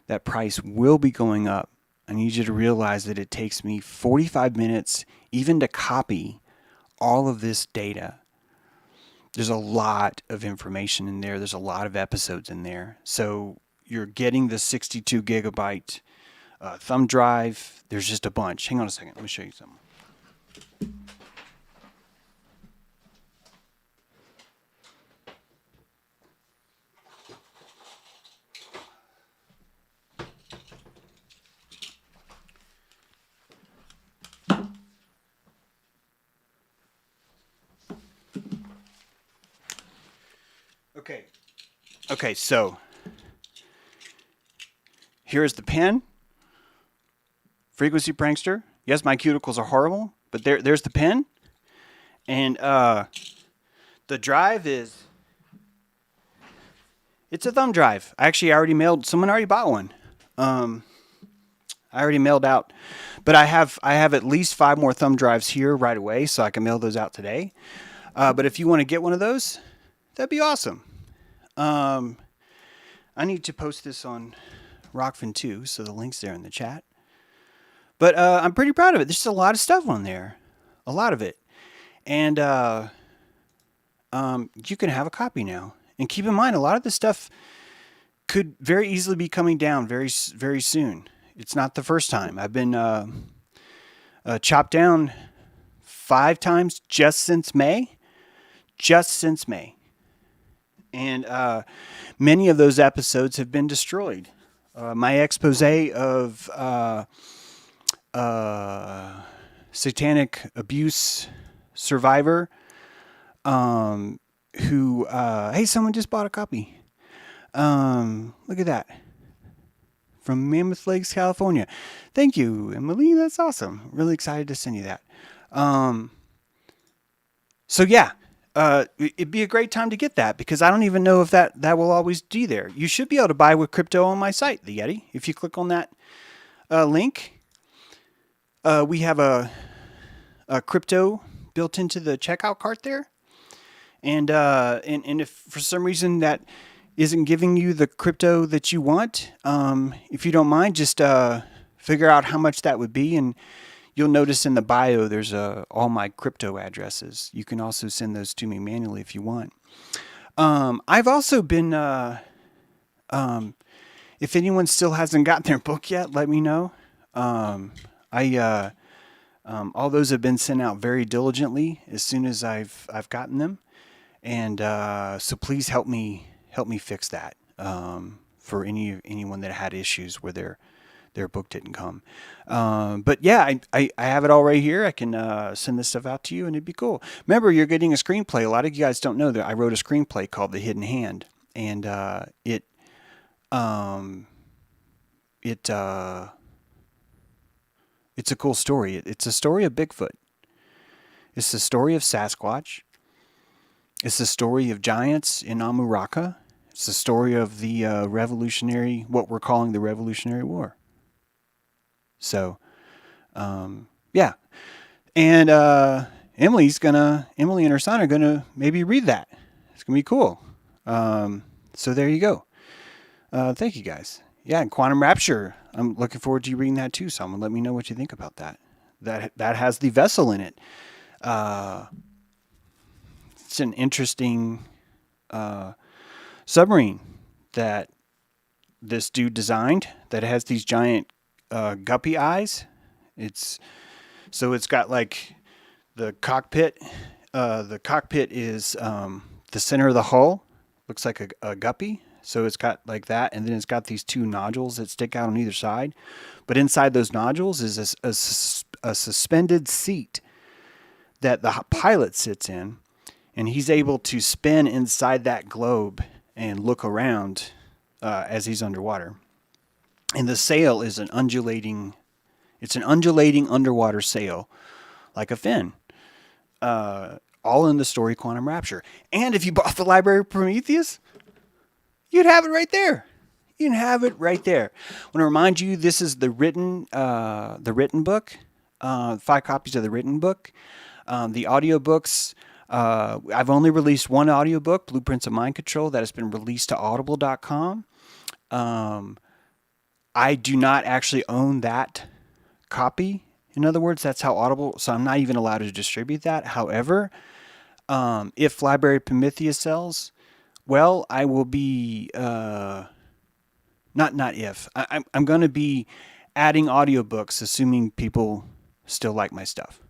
That price will be going up. I need you to realize that it takes me 45 minutes even to copy all of this data. There's a lot of information in there. There's a lot of episodes in there. So you're getting the 62 gigabyte thumb drive. There's just a bunch. Hang on a second. Let me show you something. Okay, so here's the pen. Frequency prankster. Yes, my cuticles are horrible, but there's the pen. And the drive is, it's a thumb drive. Actually, I already mailed, someone already bought one. I already mailed out, but I have at least 5 more thumb drives here right away, so I can mail those out today. But if you want to get one of those, that'd be awesome. I need to post this on ROKFIN too, so the link's there in the chat. But I'm pretty proud of it. There's a lot of stuff on there, a lot of it, and you can have a copy now. And keep in mind, a lot of this stuff could very easily be coming down very soon. It's not the first time. I've been chopped down 5 times just since May. And many of those episodes have been destroyed. My expose of satanic abuse survivor, who, hey, someone just bought a copy. Look at that. From Mammoth Lakes, California. Thank you, Emily. That's awesome. Really excited to send you that. So yeah. It'd be a great time to get that, because I don't even know if that will always be there. You should be able to buy with crypto on my site, The Yeti. If you click on that link, we have a crypto built into the checkout cart there. And if for some reason that isn't giving you the crypto that you want, if you don't mind, just figure out how much that would be, and you'll notice in the bio there's all my crypto addresses. You can also send those to me manually if you want. I've also been, if anyone still hasn't gotten their book yet, let me know. All those have been sent out very diligently as soon as I've gotten them, and so please help me fix that for anyone that had issues where their book didn't come. But yeah, I have it all right here. I can send this stuff out to you, and it'd be cool. Remember, you're getting a screenplay. A lot of you guys don't know that I wrote a screenplay called The Hidden Hand, and it's a cool story. It's a story of Bigfoot. It's the story of Sasquatch. It's the story of giants in Amuraka. It's the story of the what we're calling the Revolutionary War. So, yeah. And Emily and her son are gonna maybe read that. It's gonna be cool. So there you go. Thank you guys. Yeah, and Quantum Rapture. I'm looking forward to you reading that too. Someone let me know what you think about that. That has the vessel in it. It's an interesting submarine that this dude designed that has these giant guppy eyes. It's got like the cockpit. The cockpit is the center of the hull. Looks like a guppy. So it's got like that, and then it's got these 2 nodules that stick out on either side. But inside those nodules is a suspended seat that the pilot sits in. And he's able to spin inside that globe and look around as he's underwater. And the sail is an undulating underwater sail, like a fin. All in the story Quantum Rapture. And if you bought the Library of Prometheus, you'd have it right there. You can have it right there. I want to remind you, this is the written book, 5 copies of the written book. The audiobooks, I've only released one audiobook, Blueprints of Mind Control, that has been released to audible.com. I do not actually own that copy. In other words, that's how Audible, so I'm not even allowed to distribute that. However, if Library of Prometheus sells, well, I will be, not if, I'm going to be adding audiobooks, assuming people still like my stuff.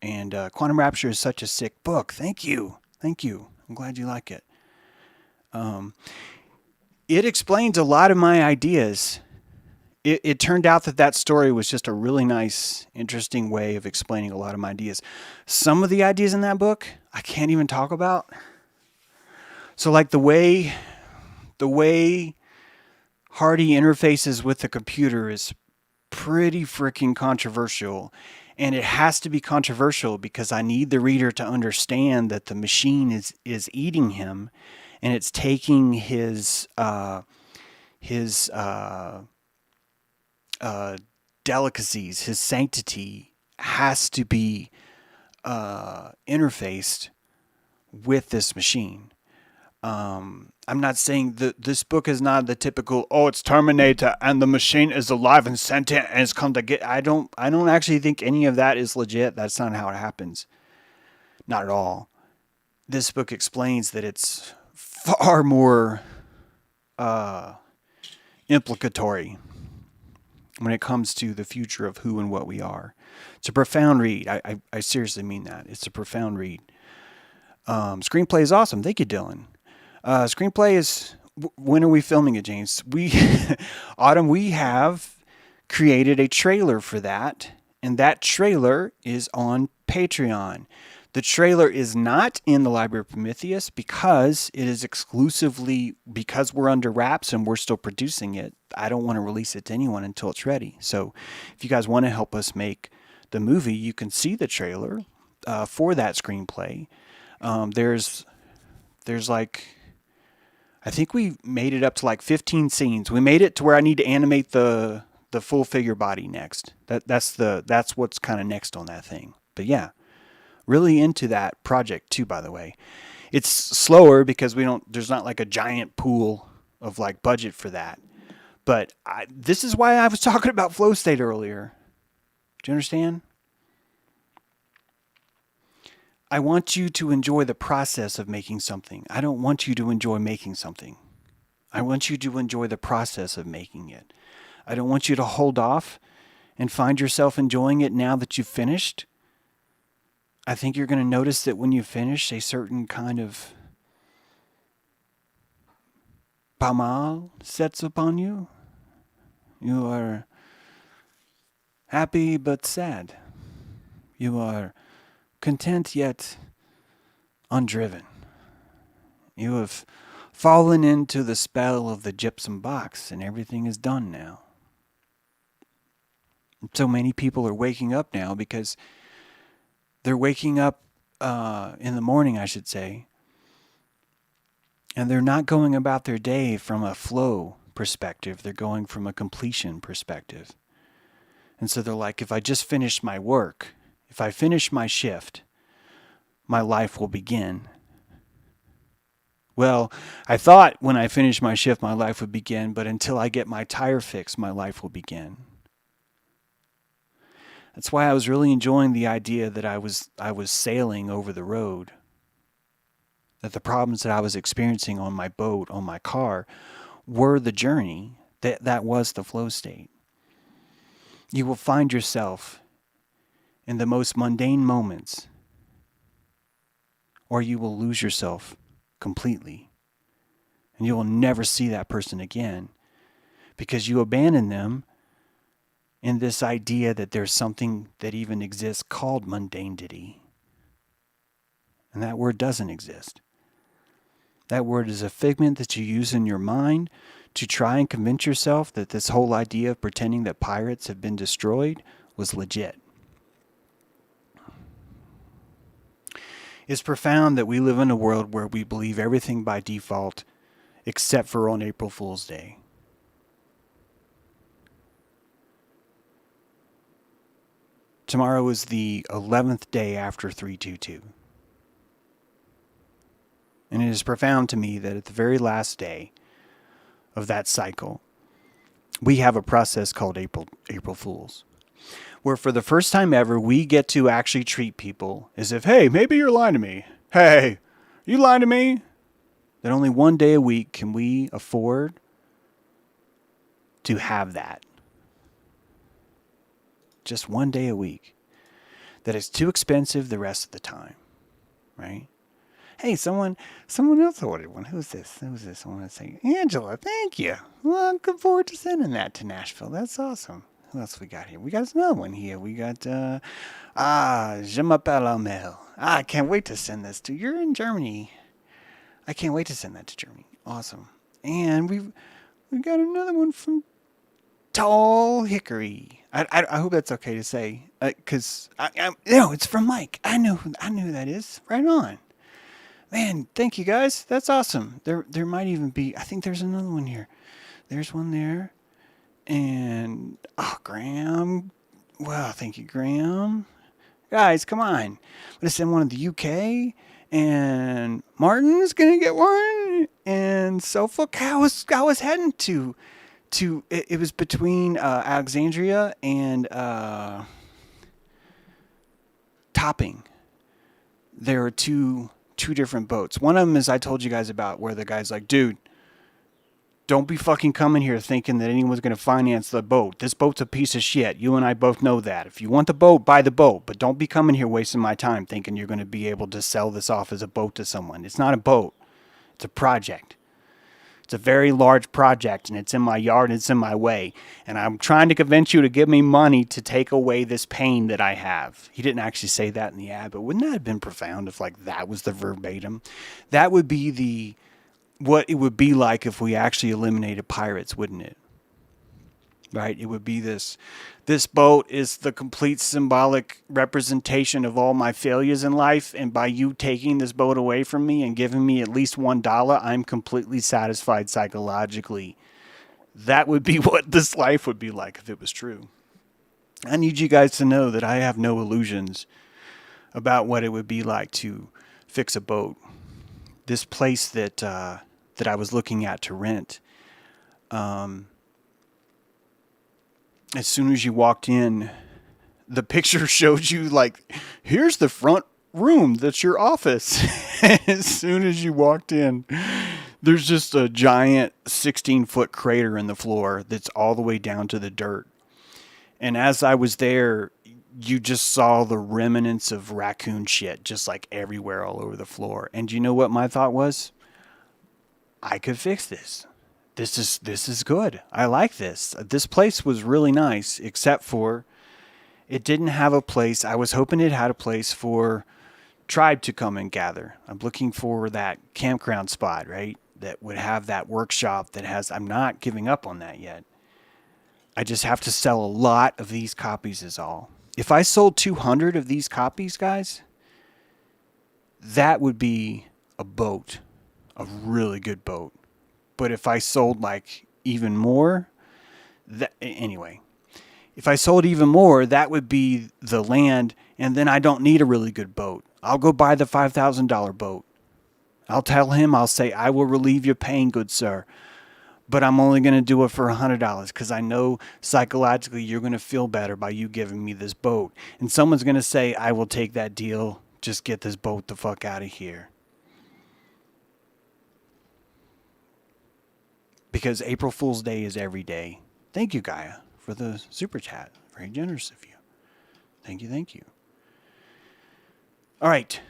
And Quantum Rapture is such a sick book. Thank you. I'm glad you like it. It explains a lot of my ideas. It turned out that story was just a really nice, interesting way of explaining a lot of my ideas. Some of the ideas in that book, I can't even talk about. So like the way Hardy interfaces with the computer is pretty freaking controversial. And it has to be controversial because I need the reader to understand that the machine is eating him, and it's taking his delicacies, his sanctity has to be interfaced with this machine. I'm not saying that this book is not the typical, it's Terminator and the machine is alive and sentient and it's come to get. I don't actually think any of that is legit. That's not how it happens. Not at all. This book explains that it's far more implicatory when it comes to the future of who and what we are. It's a profound read. I seriously mean that. It's a profound read. Screenplay is awesome. Thank you, Dylan. Screenplay is, when are we filming it, James? Autumn, we have created a trailer for that, and that trailer is on Patreon. The trailer is not in the Library of Prometheus because it is exclusively, because we're under wraps and we're still producing it. I don't want to release it to anyone until it's ready. So if you guys want to help us make the movie, you can see the trailer for that screenplay. There's like, I think we made it up to like 15 scenes. We made it to where I need to animate the full figure body next. That's what's kind of next on that thing. But yeah, really into that project too, by the way. It's slower because there's not like a giant pool of like budget for that. But this is why I was talking about flow state earlier. Do you understand? I want you to enjoy the process of making something. I don't want you to enjoy making something. I want you to enjoy the process of making it. I don't want you to hold off and find yourself enjoying it now that you've finished. I think you're going to notice that when you finish, a certain kind of pamal sets upon you. You are happy but sad. You are content yet undriven. You have fallen into the spell of the gypsum box and everything is done now. So many people are waking up now because they're waking up in the morning, I should say, and they're not going about their day from a flow perspective. They're going from a completion perspective. And so they're like, if I just finish my work, if I finish my shift, my life will begin. Well, I thought when I finish my shift, my life would begin, but until I get my tire fixed, my life will begin. That's why I was really enjoying the idea that I was sailing over the road. That the problems that I was experiencing on my boat, on my car, were the journey. That was the flow state. You will find yourself in the most mundane moments, or you will lose yourself completely. And you will never see that person again because you abandon them in this idea that there's something that even exists called mundanity. And that word doesn't exist. That word is a figment that you use in your mind to try and convince yourself that this whole idea of pretending that pirates have been destroyed was legit. It's profound that we live in a world where we believe everything by default except for on April Fool's Day. Tomorrow is the 11th day after 322. And it is profound to me that at the very last day of that cycle, we have a process called April Fools, where for the first time ever, we get to actually treat people as if, hey, maybe you're lying to me. Hey, you lying to me? That only one day a week can we afford to have that. Just one day a week. That is too expensive the rest of the time, right? Hey, someone else ordered one. Who's this? I want to say, Angela, thank you. Well, I'm looking forward to sending that to Nashville. That's awesome. Who else we got here? We got another one here. We got, je m'appelle Amel. I can't wait to send this to you. You're in Germany. I can't wait to send that to Germany. Awesome. And we got another one from Tall Hickory. I hope that's okay to say, because it's from Mike. I knew who that is. Right on. Man, thank you guys. That's awesome. There might even be, I think there's another one here. There's one there. And, Graham. Well, thank you, Graham. Guys, come on. I'm going to send one to the UK. And Martin's going to get one. And Suffolk, I was heading to it was between Alexandria and Topping. There are two different boats. One of them is I told you guys about, where the guy's like, dude, don't be fucking coming here thinking that anyone's going to finance the boat. This boat's a piece of shit. You and I both know that. If you want the boat, buy the boat. But don't be coming here wasting my time thinking you're going to be able to sell this off as a boat to someone. It's not a boat. It's a project. It's a very large project, and it's in my yard, and it's in my way. And I'm trying to convince you to give me money to take away this pain that I have. He didn't actually say that in the ad, but wouldn't that have been profound if that was the verbatim? That would be what it would be like if we actually eliminated pirates, wouldn't it? Right? It would be this boat is the complete symbolic representation of all my failures in life, and by you taking this boat away from me and giving me at least $1, I'm completely satisfied psychologically. That would be what this life would be like if it was true. I need you guys to know that I have no illusions about what it would be like to fix a boat. This place that I was looking at to rent, as soon as you walked in, the picture showed you here's the front room. That's your office. As soon as you walked in, there's just a giant 16-foot crater in the floor that's all the way down to the dirt. And as I was there, you just saw the remnants of raccoon shit just everywhere all over the floor. And you know what my thought was? I could fix this. This is good. I like this. This place was really nice, except for it didn't have a place. I was hoping it had a place for tribe to come and gather. I'm looking for that campground spot, right? That would have that workshop that has, I'm not giving up on that yet. I just have to sell a lot of these copies is all. If I sold 200 of these copies, guys, that would be a boat, a really good boat. But if I sold even more, if I sold even more, that would be the land, and then I don't need a really good boat. I'll go buy the $5,000 boat. I'll tell him, I'll say, I will relieve your pain, good sir, but I'm only going to do it for $100 because I know psychologically you're going to feel better by you giving me this boat. And someone's going to say, I will take that deal. Just get this boat the fuck out of here. Because April Fool's Day is every day. Thank you, Gaia, for the super chat. Very generous of you. Thank you. All right.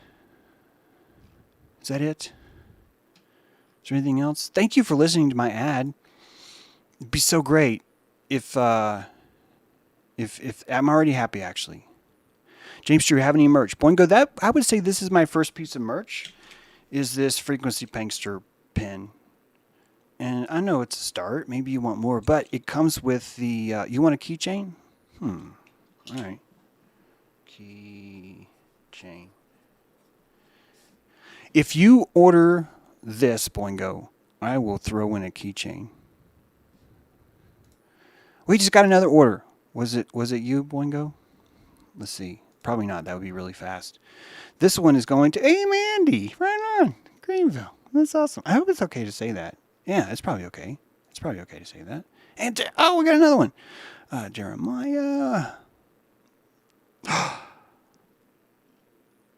Is that it? Is there anything else? Thank you for listening to my ad. It'd be so great if I'm already happy, actually. James, do you have any merch? Boingo, that I would say this is my first piece of merch, is this Frequency Prankster pin. And I know it's a start. Maybe you want more, but it comes with the, you want a keychain? All right. Keychain. If you order this, Boingo, I will throw in a keychain. We just got another order. Was it you, Boingo? Let's see. Probably not. That would be really fast. This one is going to, hey, Mandy, right on, Greenville. That's awesome. I hope it's okay to say that. Yeah, it's probably okay. It's probably okay to say that. And, we got another one. Jeremiah.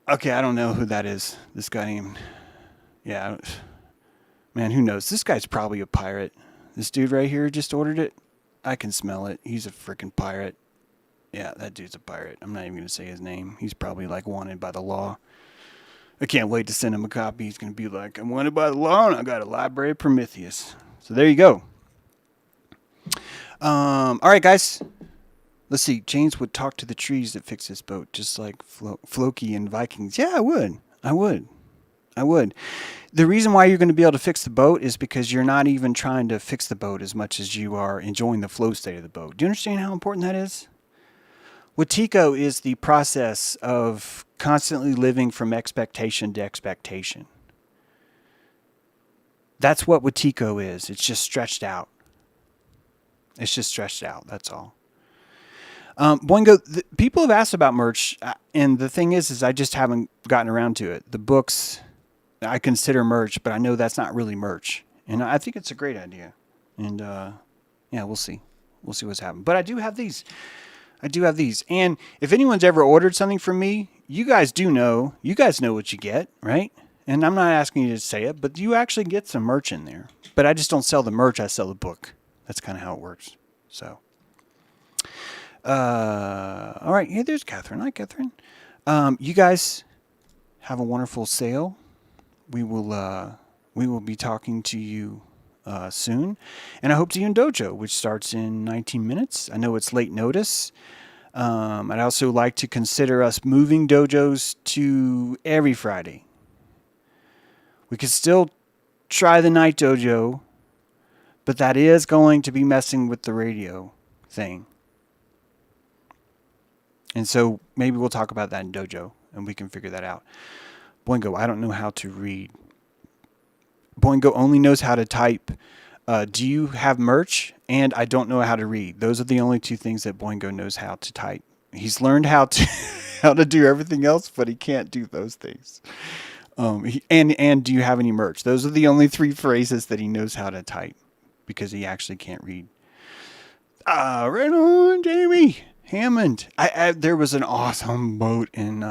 Okay, I don't know who that is. This guy named, yeah, man, who knows? This guy's probably a pirate. This dude right here just ordered it. I can smell it. He's a freaking pirate. Yeah, that dude's a pirate. I'm not even going to say his name. He's probably like wanted by the law. I can't wait to send him a copy. He's going to be like, I'm wanted by the law and I got a library of Prometheus. So there you go. All right, guys. Let's see. James would talk to the trees that fix his boat, just like Floki and Vikings. Yeah, I would. The reason why you're going to be able to fix the boat is because you're not even trying to fix the boat as much as you are enjoying the flow state of the boat. Do you understand how important that is? Watiko is the process of constantly living from expectation to expectation. That's what Watiko is. It's just stretched out. That's all. Boingo, people have asked about merch, and the thing is I just haven't gotten around to it. The books I consider merch, but I know that's not really merch. And I think it's a great idea. And yeah, we'll see. We'll see what's happening. But I do have these. And if anyone's ever ordered something from me, you guys know what you get, right? And I'm not asking you to say it, but you actually get some merch in there. But I just don't sell the merch, I sell the book. That's kind of how it works. So, all right. Yeah, there's Catherine. Hi, Catherine. You guys have a wonderful sail. We will be talking to you soon. And I hope to see you in Dojo, which starts in 19 minutes. I know it's late notice. I'd also like to consider us moving dojos to every Friday. We could still try the night dojo, but that is going to be messing with the radio thing. And so maybe we'll talk about that in dojo, and we can figure that out. Boingo, I don't know how to read. Boingo only knows how to type. Do you have merch? And I don't know how to read. Those are the only two things that Boingo knows how to type. He's learned how to do everything else, but he can't do those things. And do you have any merch? Those are the only three phrases that he knows how to type because he actually can't read. Right on, Jamie Hammond. There was an awesome boat in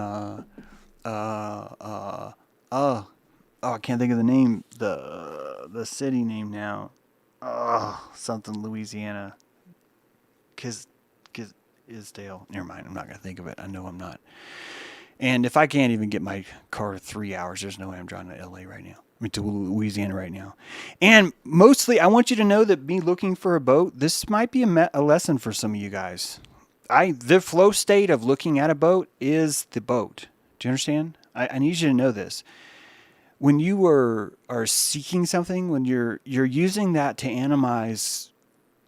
I can't think of the name, the city name now. Something Louisiana. Isdale. Never mind. I'm not going to think of it. I know I'm not. And if I can't even get my car 3 hours, there's no way I'm driving to LA right now. To Louisiana right now. And mostly, I want you to know that me looking for a boat, this might be a lesson for some of you guys. The flow state of looking at a boat is the boat. Do you understand? I need you to know this. When you are seeking something, when you're using that to animize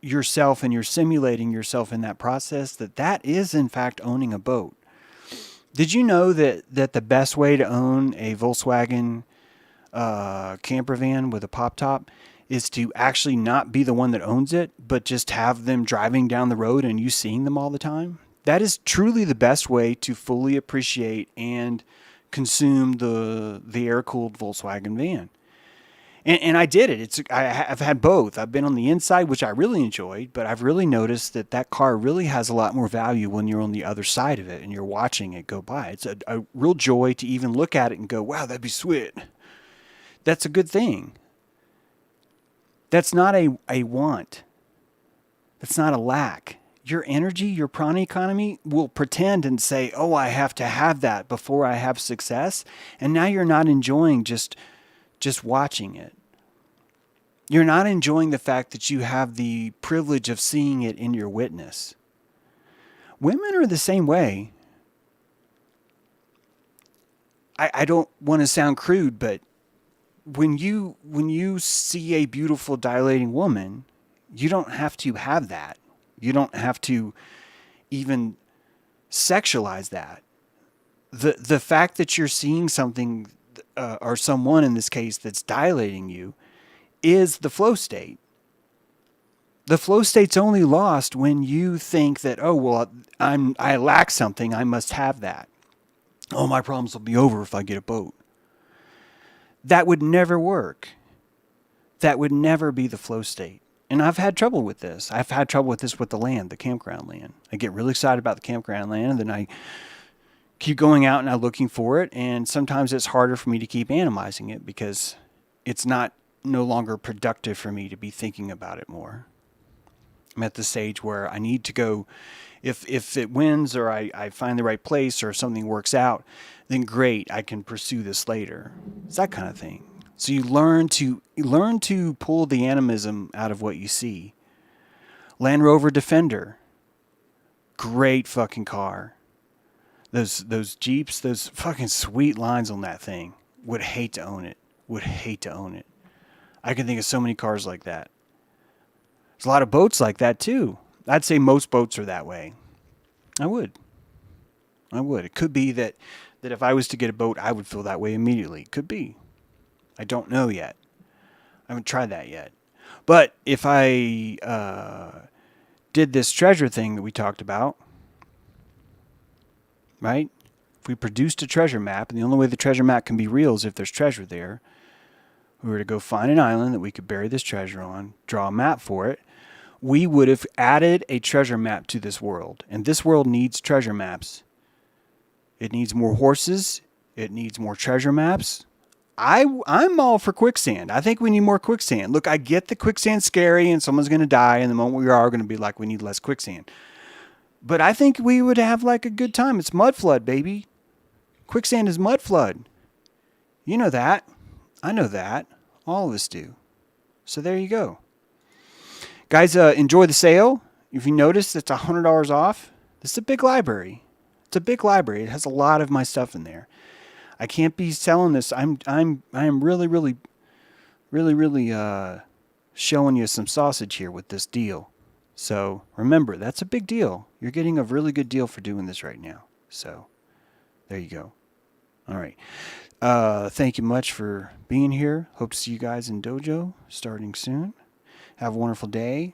yourself and you're simulating yourself in that process, that is in fact owning a boat. Did you know that the best way to own a Volkswagen camper van with a pop top is to actually not be the one that owns it, but just have them driving down the road and you seeing them all the time? That is truly the best way to fully appreciate and consume the air-cooled Volkswagen van. And I did it. I've had both. I've been on the inside, which I really enjoyed, but I've really noticed that car really has a lot more value when you're on the other side of it and you're watching it go by. It's a real joy to even look at it and go, wow, that'd be sweet. That's a good thing. That's not a want. That's not a lack. Your energy, your prana economy will pretend and say, oh, I have to have that before I have success. And now you're not enjoying just watching it. You're not enjoying the fact that you have the privilege of seeing it in your witness. Women are the same way. I don't want to sound crude, but when you see a beautiful dilating woman, you don't have to have that. You don't have to even sexualize that. The fact that you're seeing something or someone in this case that's dilating you is the flow state. The flow state's only lost when you think that, oh well, I lack something, I must have that. Oh, my problems will be over if I get a boat. That would never work. That would never be the flow state. And I've had trouble with this. I've had trouble with this with the land, the campground land. I get really excited about the campground land, and then I keep going out and I'm looking for it, and sometimes it's harder for me to keep analyzing it because it's no longer productive for me to be thinking about it more. I'm at the stage where I need to go, if it wins or I find the right place or something works out, then great, I can pursue this later. It's that kind of thing. So you learn to pull the animism out of what you see. Land Rover Defender, great fucking car. Those Jeeps, those fucking sweet lines on that thing. Would hate to own it. Would hate to own it. I can think of so many cars like that. There's a lot of boats like that too. I'd say most boats are that way. I would. It could be that if I was to get a boat, I would feel that way immediately. Could be. I don't know yet. I haven't tried that yet. But if I did this treasure thing that we talked about, right? If we produced a treasure map, and the only way the treasure map can be real is if there's treasure there, we were to go find an island that we could bury this treasure on, draw a map for it, we would have added a treasure map to this world. And this world needs treasure maps. It needs more horses. It needs more treasure maps. I'm all for quicksand. I think we need more quicksand. Look, I get the quicksand's scary and someone's going to die, and the moment we are going to be like, we need less quicksand. But I think we would have like a good time. It's mud flood, baby. Quicksand is mud flood. You know that. I know that. All of us do. So there you go. Guys, enjoy the sale. If you notice, it's $100 off. This is a big library. It's a big library. It has a lot of my stuff in there. I can't be selling this. I am really showing you some sausage here with this deal. So remember, that's a big deal. You're getting a really good deal for doing this right now. So there you go. All right. Thank you much for being here. Hope to see you guys in Dojo starting soon. Have a wonderful day.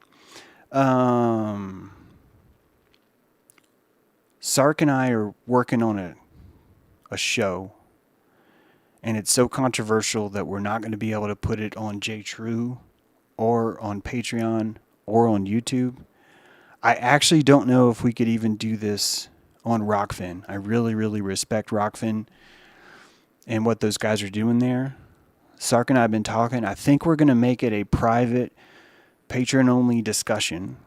Sark and I are working on a show, and it's so controversial that we're not going to be able to put it on JTrue or on Patreon or on YouTube. I actually don't know if we could even do this on ROKFIN. I really respect ROKFIN and what those guys are doing there. Sark and I have been talking. I think we're going to make it a private, patron-only discussion.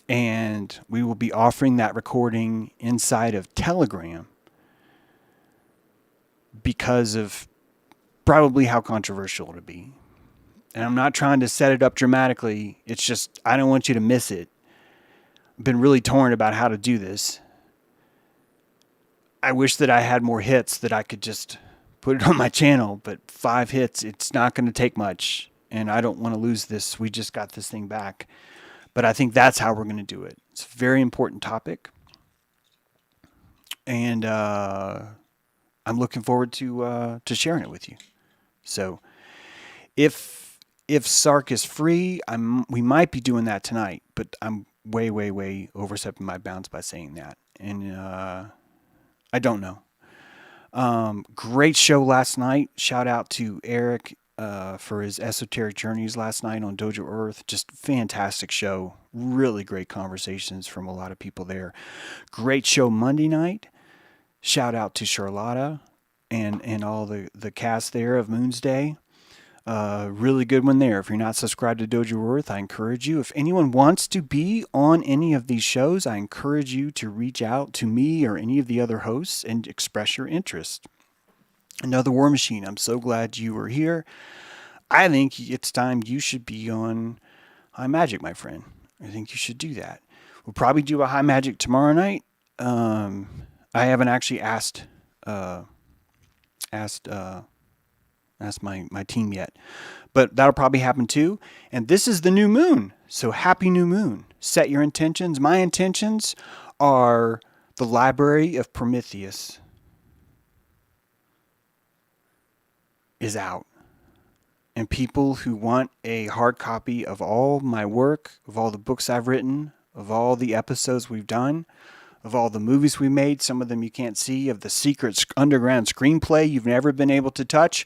And we will be offering that recording inside of Telegram because of probably how controversial it'll be. And I'm not trying to set it up dramatically. It's just, I don't want you to miss it. I've been really torn about how to do this. I wish that I had more hits that I could just put it on my channel, but 5 hits, it's not going to take much. And I don't want to lose this. We just got this thing back. But I think that's how we're going to do it. It's a very important topic. And I'm looking forward to sharing it with you. So if Sark is free, we might be doing that tonight, but I'm way overstepping my bounds by saying that. And I don't know. Great show last night. Shout out to Eric for his esoteric journeys last night on Dojo Earth. Just fantastic show. Really great conversations from a lot of people there. Great show Monday night. Shout out to Charlotta and all the cast there of Moon's Day. Really good one there. If you're not subscribed to Dojo Earth, I encourage you. If anyone wants to be on any of these shows, I encourage you to reach out to me or any of the other hosts and express your interest. Another War Machine, I'm so glad you were here. I think it's time you should be on High Magic, my friend. I think you should do that. We'll probably do a High Magic tomorrow night. I haven't actually asked asked my team yet. But that'll probably happen too. And this is the new moon. So happy new moon. Set your intentions. My intentions are the Library of Prometheus is out. And people who want a hard copy of all my work, of all the books I've written, of all the episodes we've done, of all the movies we made, some of them you can't see, of the secret underground screenplay you've never been able to touch,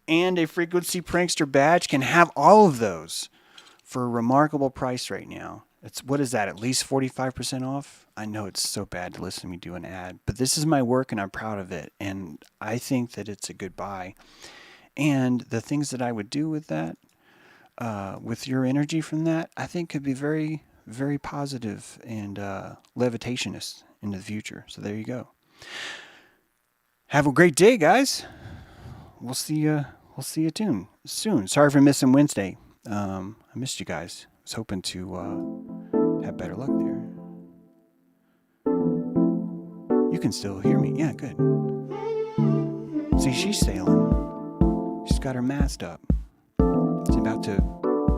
and a Frequency Prankster badge, can have all of those for a remarkable price right now. What is that, at least 45% off? I know it's so bad to listen to me do an ad, but this is my work and I'm proud of it, and I think that it's a good buy. And the things that I would do with that, with your energy from that, I think could be very, very positive and levitationist into the future. So there you go. Have a great day, guys. We'll see you soon. Sorry for missing Wednesday. I missed you guys. I was hoping to have better luck there. You can still hear me. Yeah, good. See, she's sailing. She's got her mast up. She's about to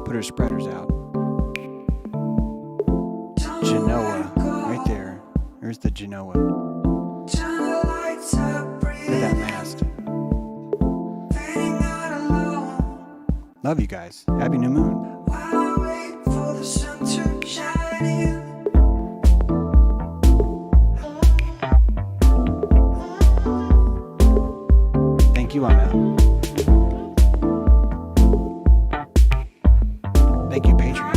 put her spreaders out. Genoa, right there. There's the Genoa. Look at that mast. Love you guys. Happy new moon. Thank you, I'm out. Thank you, Patreon.